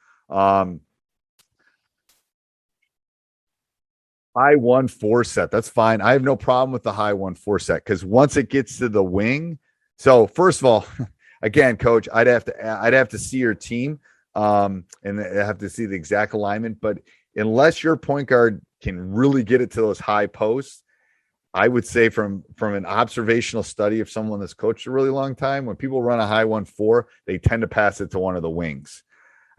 High 1-4 set. That's fine. I have no problem with the high 1-4 set because once it gets to the wing. So first of all, again, coach, I'd have to see your team, and I have to see the exact alignment. But unless your point guard can really get it to those high posts, I would say from an observational study of someone that's coached a really long time, when people run a high 1-4, they tend to pass it to one of the wings.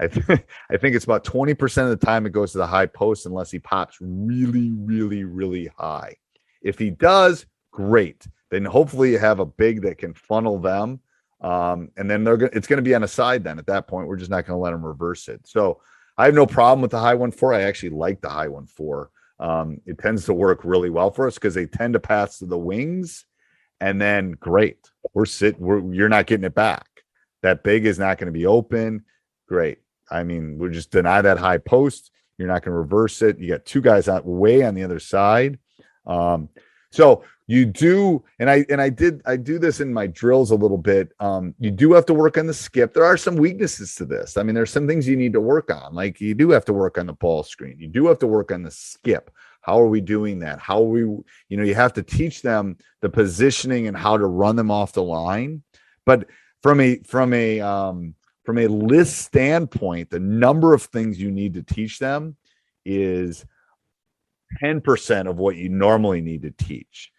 I think it's about 20% of the time it goes to the high post unless he pops really, really, really high. If he does, great. Then hopefully you have a big that can funnel them. And then it's going to be on a side then. At that point, we're just not going to let them reverse it. So I have no problem with the high 1-4. I actually like the high 1-4. It tends to work really well for us because they tend to pass to the wings. And then great. You're not getting it back. That big is not going to be open. Great. I mean, we'll just deny that high post. You're not going to reverse it. You got two guys way on the other side. So you do, and I do this in my drills a little bit. You do have to work on the skip. There are some weaknesses to this. I mean, there's some things you need to work on. Like you do have to work on the ball screen. You do have to work on the skip. How are we doing that? How are we, you have to teach them the positioning and how to run them off the line. But from a list standpoint, the number of things you need to teach them is 10% of what you normally need to teach,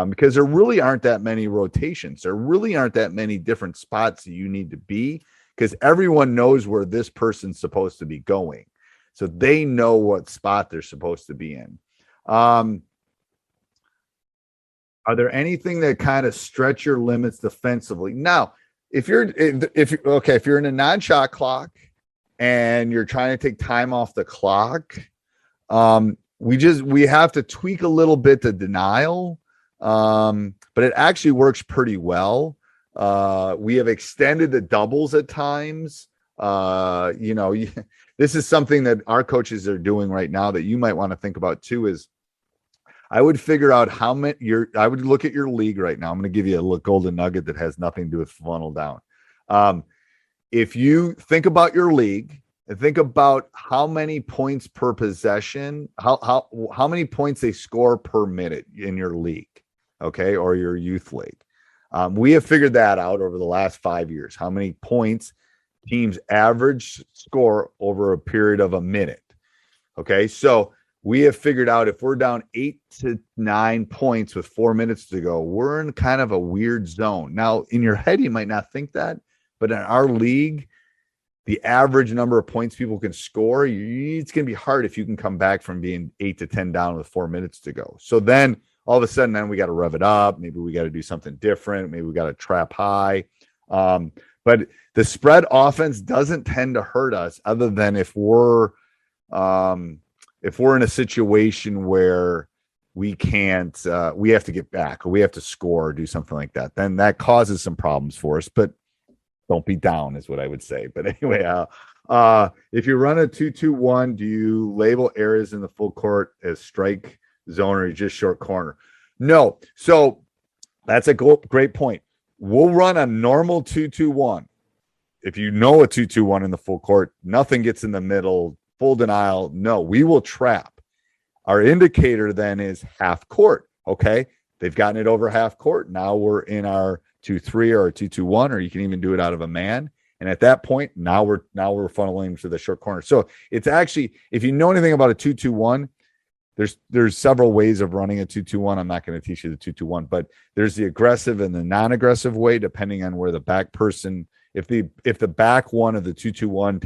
because there really aren't that many rotations. There really aren't that many different spots that you need to be, because everyone knows where this person's supposed to be going. So they know what spot they're supposed to be in. Are there anything that kind of stretch your limits defensively? Now, if you're in a non-shot clock and you're trying to take time off the clock, we have to tweak a little bit the denial, but it actually works pretty well. We have extended the doubles at times. This is something that our coaches are doing right now that you might want to think about too. Is I would figure out I would look at your league right now. I'm going to give you a golden nugget that has nothing to do with funnel down. If you think about your league and think about how many points per possession, how many points they score per minute in your league, okay, or your youth league. We have figured that out over the last 5 years, how many points teams average score over a period of a minute. Okay, so we have figured out if we're down 8 to 9 points with 4 minutes to go, we're in kind of a weird zone. Now, in your head, you might not think that, but in our league, the average number of points people can score, it's going to be hard if you can come back from being 8 to 10 down with 4 minutes to go. So then all of a sudden, then we got to rev it up. Maybe we got to do something different. Maybe we got to trap high. But the spread offense doesn't tend to hurt us, other than if we're in a situation where we can't, we have to get back or we have to score or do something like that, then that causes some problems for us. But don't be down is what I would say. But anyway, if you run a 2-2-1, do you label areas in the full court as strike zone or just short corner? No. So that's a great point. We'll run a normal 2-2-1. If you know a 2-2-1 in the full court, nothing gets in the middle, full denial. No, we will trap. Our indicator then is half court. Okay. They've gotten it over half court. Now we're in our 2-3 or a 2-2-1, or you can even do it out of a man. And at that point, now we're funneling to the short corner. So it's actually, if you know anything about a 2-2-1, there's several ways of running a 2-2-1. I'm not going to teach you the 2-2-1, but there's the aggressive and the non-aggressive way, depending on where the back person, if the back one of the 2-2-1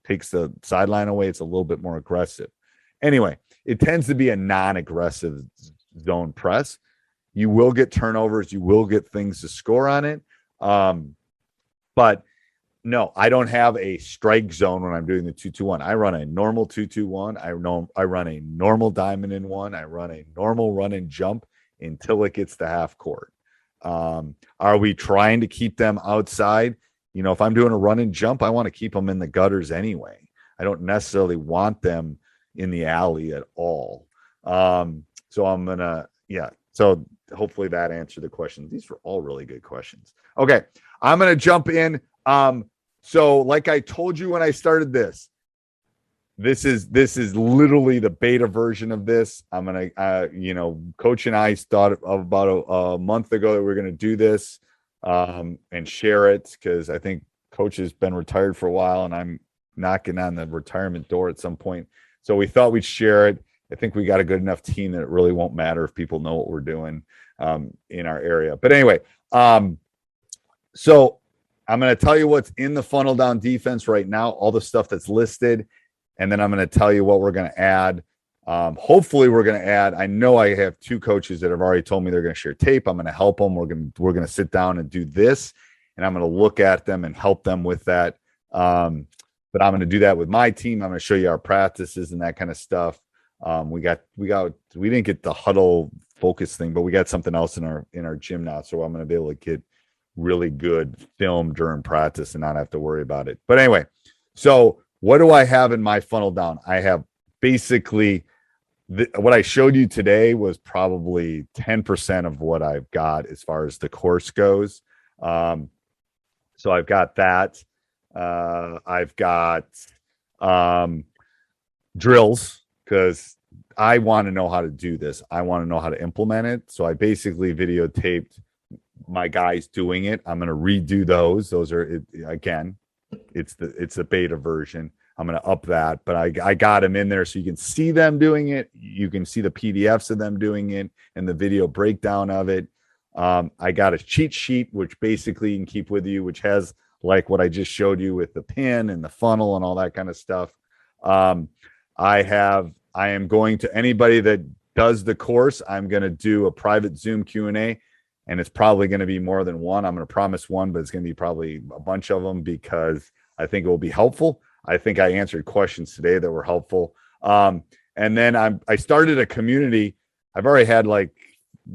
takes the sideline away, it's a little bit more aggressive. Anyway, it tends to be a non-aggressive zone press. You will get turnovers. You will get things to score on it. But no, I don't have a strike zone when I'm doing the 2-2-1. I run a normal 2-2-1. I run a normal diamond in one. I run a normal run and jump until it gets to half court. Are we trying to keep them outside? If I'm doing a run and jump, I want to keep them in the gutters anyway. I don't necessarily want them in the alley at all. So I'm going to, So hopefully that answered the question. These were all really good questions. Okay. I'm going to jump in. So like I told you when I started this, this is literally the beta version of this. I'm gonna, Coach and I thought of about a month ago that we're gonna do this and share it, because I think Coach has been retired for a while, and I'm knocking on the retirement door at some point. So we thought we'd share it. I think we got a good enough team that it really won't matter if people know what we're doing in our area. But anyway, so I'm going to tell you what's in the funnel down defense right now, all the stuff that's listed, and then I'm going to tell you what we're going to add. Hopefully we're going to add, I know I have 2 coaches that have already told me they're going to share tape. I'm going to help them. We're going to sit down and do this, and I'm going to look at them and help them with that. But I'm going to do that with my team. I'm going to show you our practices and that kind of stuff. We didn't get the huddle focus thing, but we got something else in our gym now. So I'm going to be able to get really good film during practice and not have to worry about it. But anyway, so what do I have in my funnel down? I have basically what I showed you today was probably 10% of what I've got as far as the course goes. So I've got that. I've got drills, because I want to know how to do this. I want to know how to implement it. So I basically videotaped my guys doing it. I'm going to redo those. Those are, again, it's the beta version. I'm going to up that, but I got them in there so you can see them doing it. You can see the PDFs of them doing it and the video breakdown of it. I got a cheat sheet, which basically you can keep with you, which has like what I just showed you with the pin and the funnel and all that kind of stuff. I am going to, anybody that does the course, I'm going to do a private Zoom Q&A, and it's probably going to be more than one. I'm going to promise one, but it's going to be probably a bunch of them, because I think it will be helpful. I think I answered questions today that were helpful. And then I started a community. I've already had like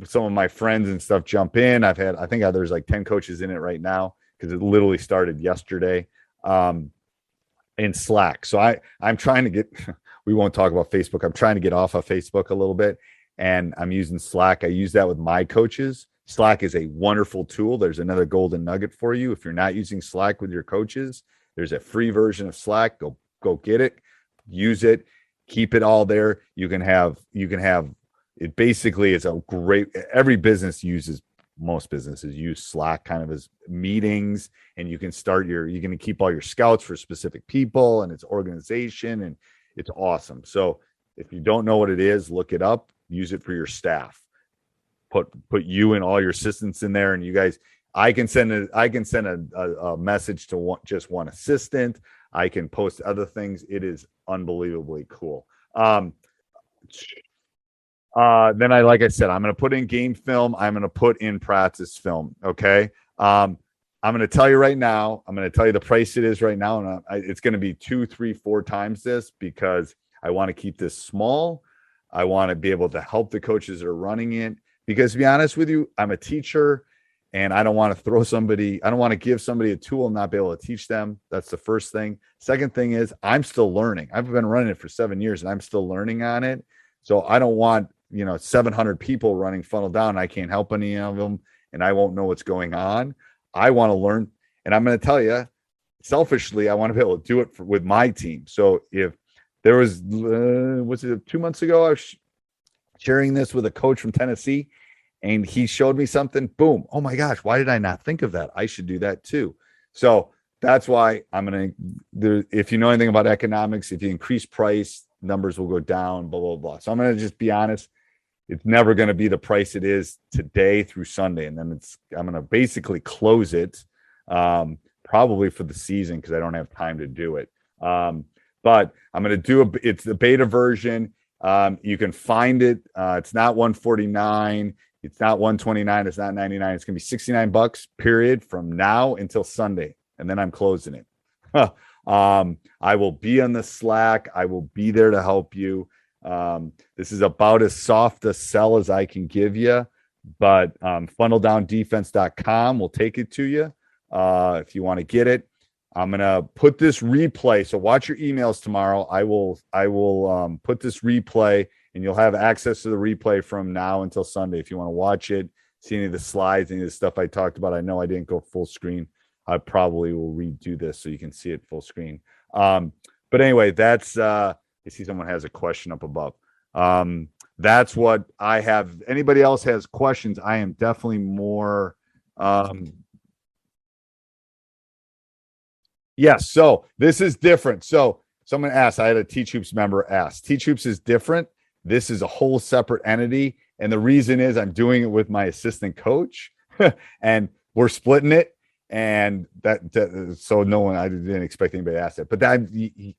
some of my friends and stuff jump in. I think there's like 10 coaches in it right now, because it literally started yesterday in Slack. So I'm trying to get, we won't talk about Facebook. I'm trying to get off of Facebook a little bit, and I'm using Slack. I use that with my coaches. Slack is a wonderful tool. There's another golden nugget for you. If you're not using Slack with your coaches, there's a free version of Slack. Go get it, use it, keep it all there. You can have it. Basically, it's a great, most businesses use Slack kind of as meetings, and you can you're going to keep all your scouts for specific people, and it's organization, and it's awesome. So if you don't know what it is, look it up, use it for your staff, put you and all your assistants in there. And you guys, I can send a message to just one assistant. I can post other things. It is unbelievably cool. Then like I said, I'm going to put in game film. I'm going to put in practice film. Okay. I'm going to tell you right now, I'm going to tell you the price it is right now. And it's going to be 2, 3, 4 times this, because I want to keep this small. I want to be able to help the coaches that are running it, because to be honest with you, I'm a teacher, and I don't want to give somebody a tool and not be able to teach them. That's the first thing. Second thing is, I'm still learning. I've been running it for 7 years, and I'm still learning on it. So I don't want, 700 people running funnel down. I can't help any of them, and I won't know what's going on. I want to learn, and I'm going to tell you, selfishly, I want to be able to do it with my team. So if there was, 2 months ago, I was sharing this with a coach from Tennessee, and he showed me something, boom, oh my gosh, why did I not think of that? I should do that too. So that's why I'm going to, if you know anything about economics, if you increase price, numbers will go down, blah, blah, blah. So I'm going to just be honest. It's never going to be the price it is today through Sunday. And then I'm going to basically close it probably for the season, because I don't have time to do it. But I'm going to it's the beta version. You can find it. It's not $149. It's not $129. It's not $99. It's going to be $69 period from now until Sunday. And then I'm closing it. I will be on the Slack. I will be there to help you. This is about as soft a sell as I can give you, but funneldown.defense.com will take it to you if you want to get it. I'm going to put this replay. So watch your emails tomorrow. I will put this replay, and you'll have access to the replay from now until Sunday. If you want to watch it, see any of the slides, any of the stuff I talked about. I know I didn't go full screen. I probably will redo this so you can see it full screen. But anyway, that's I see someone has a question up above. That's what I have. Anybody else has questions? I am definitely more. Yes. So this is different. So someone asked, I had a Teach Hoops member ask, Teach Hoops is different. This is a whole separate entity. And the reason is I'm doing it with my assistant coach and we're splitting it. And so no one, I didn't expect anybody to ask that, but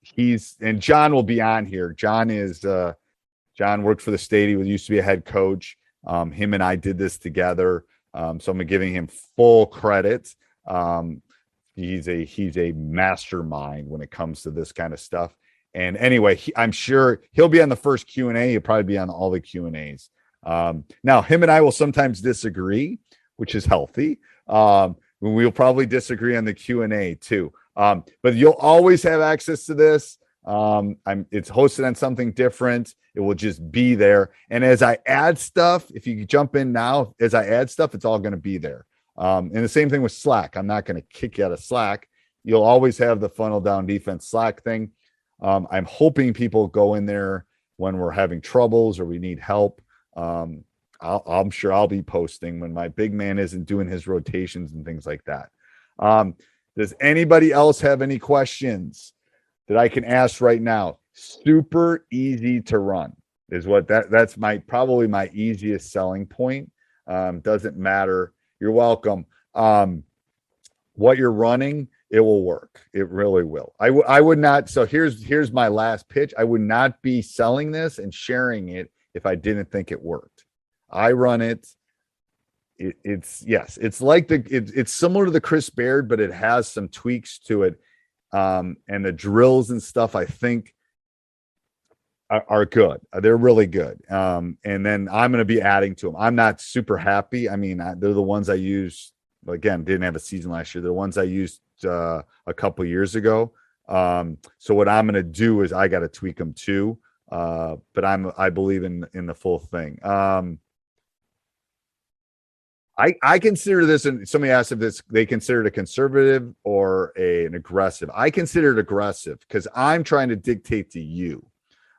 he's, and John will be on here. John worked for the state. He used to be a head coach. Him and I did this together. So I'm giving him full credit. He's a mastermind when it comes to this kind of stuff. And anyway, I'm sure he'll be on the first Q&A. He'll probably be on all the Q&As. Now him and I will sometimes disagree, which is healthy. We'll probably disagree on the Q&A too. But you'll always have access to this. It's hosted on something different. It will just be there. And as I add stuff, if you jump in now, as I add stuff, it's all going to be there. And the same thing with Slack. I'm not going to kick you out of Slack. You'll always have the funnel down defense Slack thing. I'm hoping people go in there when we're having troubles or we need help. I'm sure I'll be posting when my big man isn't doing his rotations and things like that. Does anybody else have any questions that I can ask right now? Super easy to run is what that's probably my easiest selling point. Doesn't matter. You're welcome. What you're running, it will work. It really will. I would not. So here's my last pitch. I would not be selling this and sharing it if I didn't think it worked. I run it. It's like it's similar to the Chris Baird, but it has some tweaks to it. And the drills and stuff, I think are good. They're really good. And then I'm going to be adding to them. I'm not super happy. I mean, they're the ones I used. Again, didn't have a season last year. They're the ones I used a couple years ago. So what I'm going to do is I got to tweak them too. But I believe in the full thing. I consider this, and somebody asked if they consider it a conservative or an aggressive. I consider it aggressive because I'm trying to dictate to you.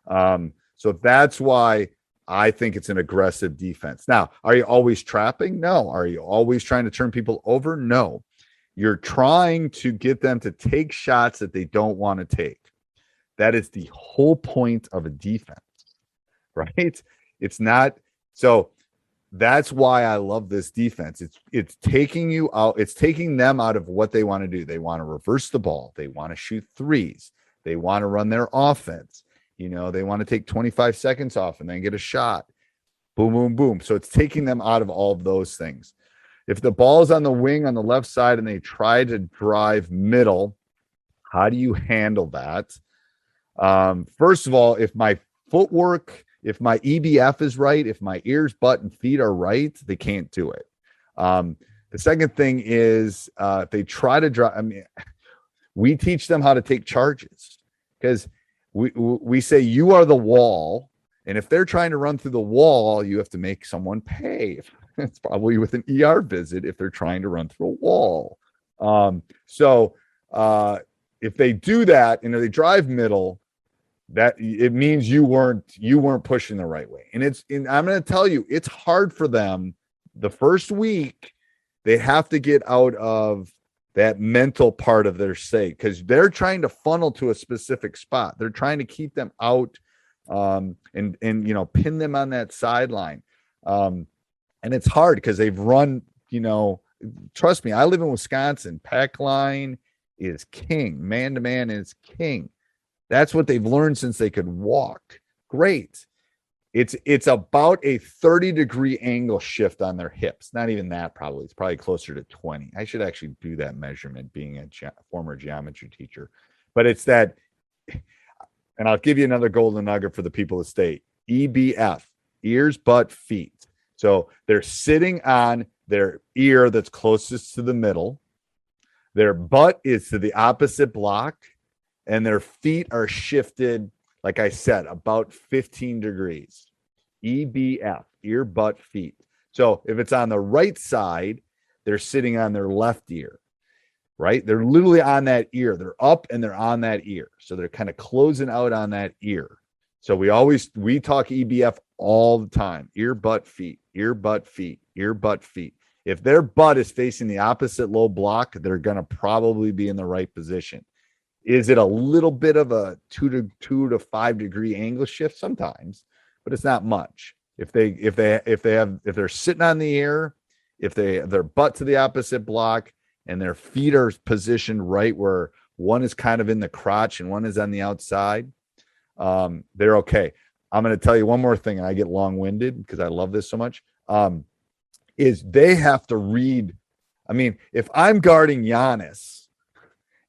So that's why I think it's an aggressive defense. Now, are you always trapping? No. Are you always trying to turn people over? No. You're trying to get them to take shots that they don't want to take. That is the whole point of a defense, right? It's not. So that's why I love this defense. It's taking you out. It's taking them out of what they want to do. They want to reverse the ball. They want to shoot threes. They want to run their offense. They want to take 25 seconds off and then get a shot. Boom, boom, boom. So it's taking them out of all of those things. If the ball is on the wing on the left side and they try to drive middle, how do you handle that? First of all, if my footwork, if my EBF is right, if my ears, butt, and feet are right, they can't do it. The second thing is if they try to drive, we teach them how to take charges because we say you are the wall, and if they're trying to run through the wall, you have to make someone pay. It's probably with an ER visit if they're trying to run through a wall. So if they do that and if they drive middle, that it means you weren't pushing the right way. And I'm going to tell you, it's hard for them the first week. They have to get out of that mental part of their state because they're trying to funnel to a specific spot. They're trying to keep them out and pin them on that sideline. And it's hard because they've run, trust me, I live in Wisconsin. Pack line is king. Man to man is king. That's what they've learned since they could walk. Great. It's about a 30-degree angle shift on their hips. Not even that, probably. It's probably closer to 20. I should actually do that measurement being a former geometry teacher. But it's that, and I'll give you another golden nugget for the people of the state. EBF, ears, butt, feet. So they're sitting on their ear that's closest to the middle. Their butt is to the opposite block. And their feet are shifted, like I said, about 15 degrees. EBF, ear, butt, feet. So if it's on the right side, they're sitting on their left ear. right? They're literally on that ear. They're up and they're on that ear. So they're kind of closing out on that ear. So we talk EBF all the time. Ear, butt, feet, ear, butt, feet, ear, butt, feet. If their butt is facing the opposite low block, they're going to probably be in the right position. Is it a little bit of a 2 to 5 degree angle shift? Sometimes, but it's not much. If they're sitting on the ear, if their butt to the opposite block and their feet are positioned right where one is kind of in the crotch and one is on the outside, they're okay. I'm going to tell you one more thing, and I get long-winded because I love this so much. Is they have to read. I mean, if I'm guarding Giannis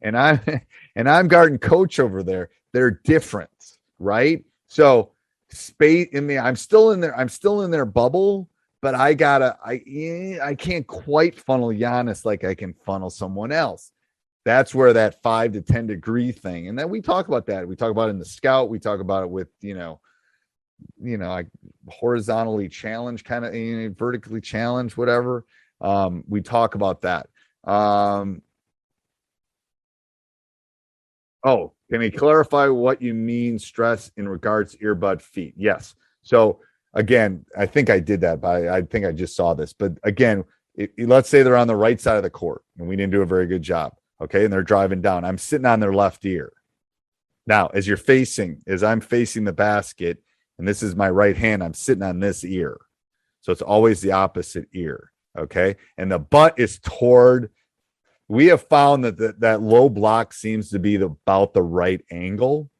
and I'm guarding Coach over there, they're different, right? So space in me, I'm still in their bubble, but I can't quite funnel Giannis like I can funnel someone else. That's where that 5 to 10 degree thing. And then we talk about that. We talk about it in the scout. We talk about it with, like horizontally challenged, kind of vertically challenged, whatever. We talk about that. Can you clarify what you mean stress in regards to earbud feet? Yes. So again, I think I did that, but I think I just saw this. But again, let's say they're on the right side of the court and we didn't do a very good job. Okay. And they're driving down. I'm sitting on their left ear. Now, as I'm facing the basket, and this is my right hand, I'm sitting on this ear. So it's always the opposite ear. Okay. And the butt is toward, we have found that low block seems to be about the right angle.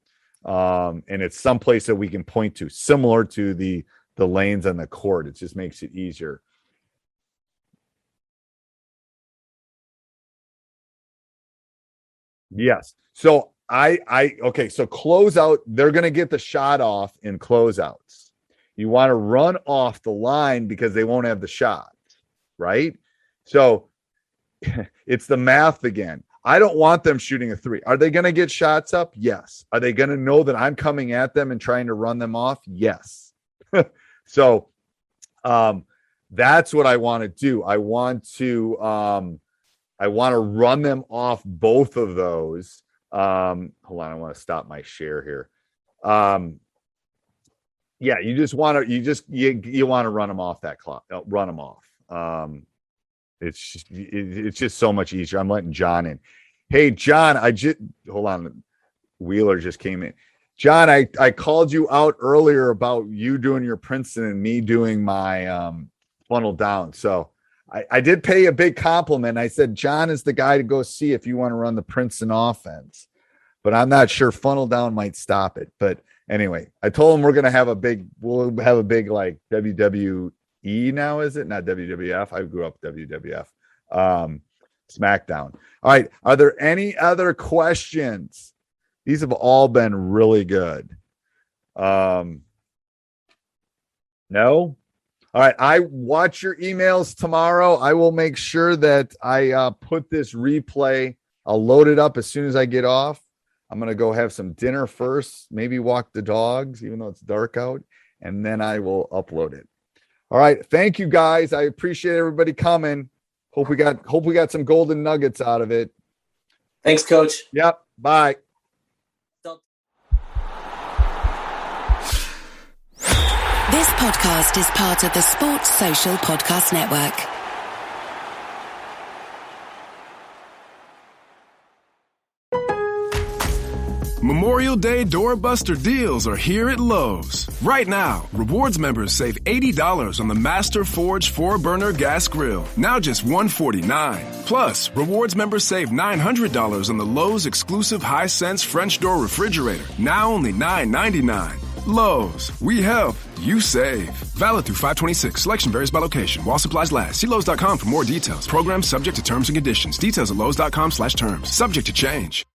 And it's someplace that we can point to, similar to the lanes on the court. It just makes it easier. Yes. So so closeout, they're going to get the shot off in closeouts. You want to run off the line because they won't have the shot, right? So it's the math again. I don't want them shooting a 3. Are they going to get shots up? Yes. Are they going to know that I'm coming at them and trying to run them off? Yes. So that's what I want to do. I want to run them off both of those. Hold on, I want to stop my share here. Yeah, you want to run them off that clock. Run them off. It's just so much easier. I'm letting John in. Hey, John, hold on. Wheeler just came in. John, I called you out earlier about you doing your Princeton and me doing my funnel down. So I did pay a big compliment. I said, John is the guy to go see if you want to run the Princeton offense, but I'm not sure funnel down might stop it. But anyway, I told him we'll have a big like WWE now, is it? Not WWF. I grew up WWF. SmackDown. All right. Are there any other questions? These have all been really good. No? All right. I watch your emails tomorrow. I will make sure that I put this replay. I'll load it up as soon as I get off. I'm going to go have some dinner first, maybe walk the dogs, even though it's dark out, and then I will upload it. All right. Thank you, guys. I appreciate everybody coming. Hope we got some golden nuggets out of it. Thanks, Coach. Yep. Bye. This podcast is part of the Sports Social Podcast Network. Memorial Day doorbuster deals are here at Lowe's. Right now, rewards members save $80 on the Master Forge 4-burner gas grill, now just $149. Plus, rewards members save $900 on the Lowe's exclusive Hisense French door refrigerator, now only $999. Lowe's, we help, you save. Valid through 5/26. Selection varies by location. While supplies last. See Lowe's.com for more details. Program subject to terms and conditions. Details at Lowe's.com/terms. Subject to change.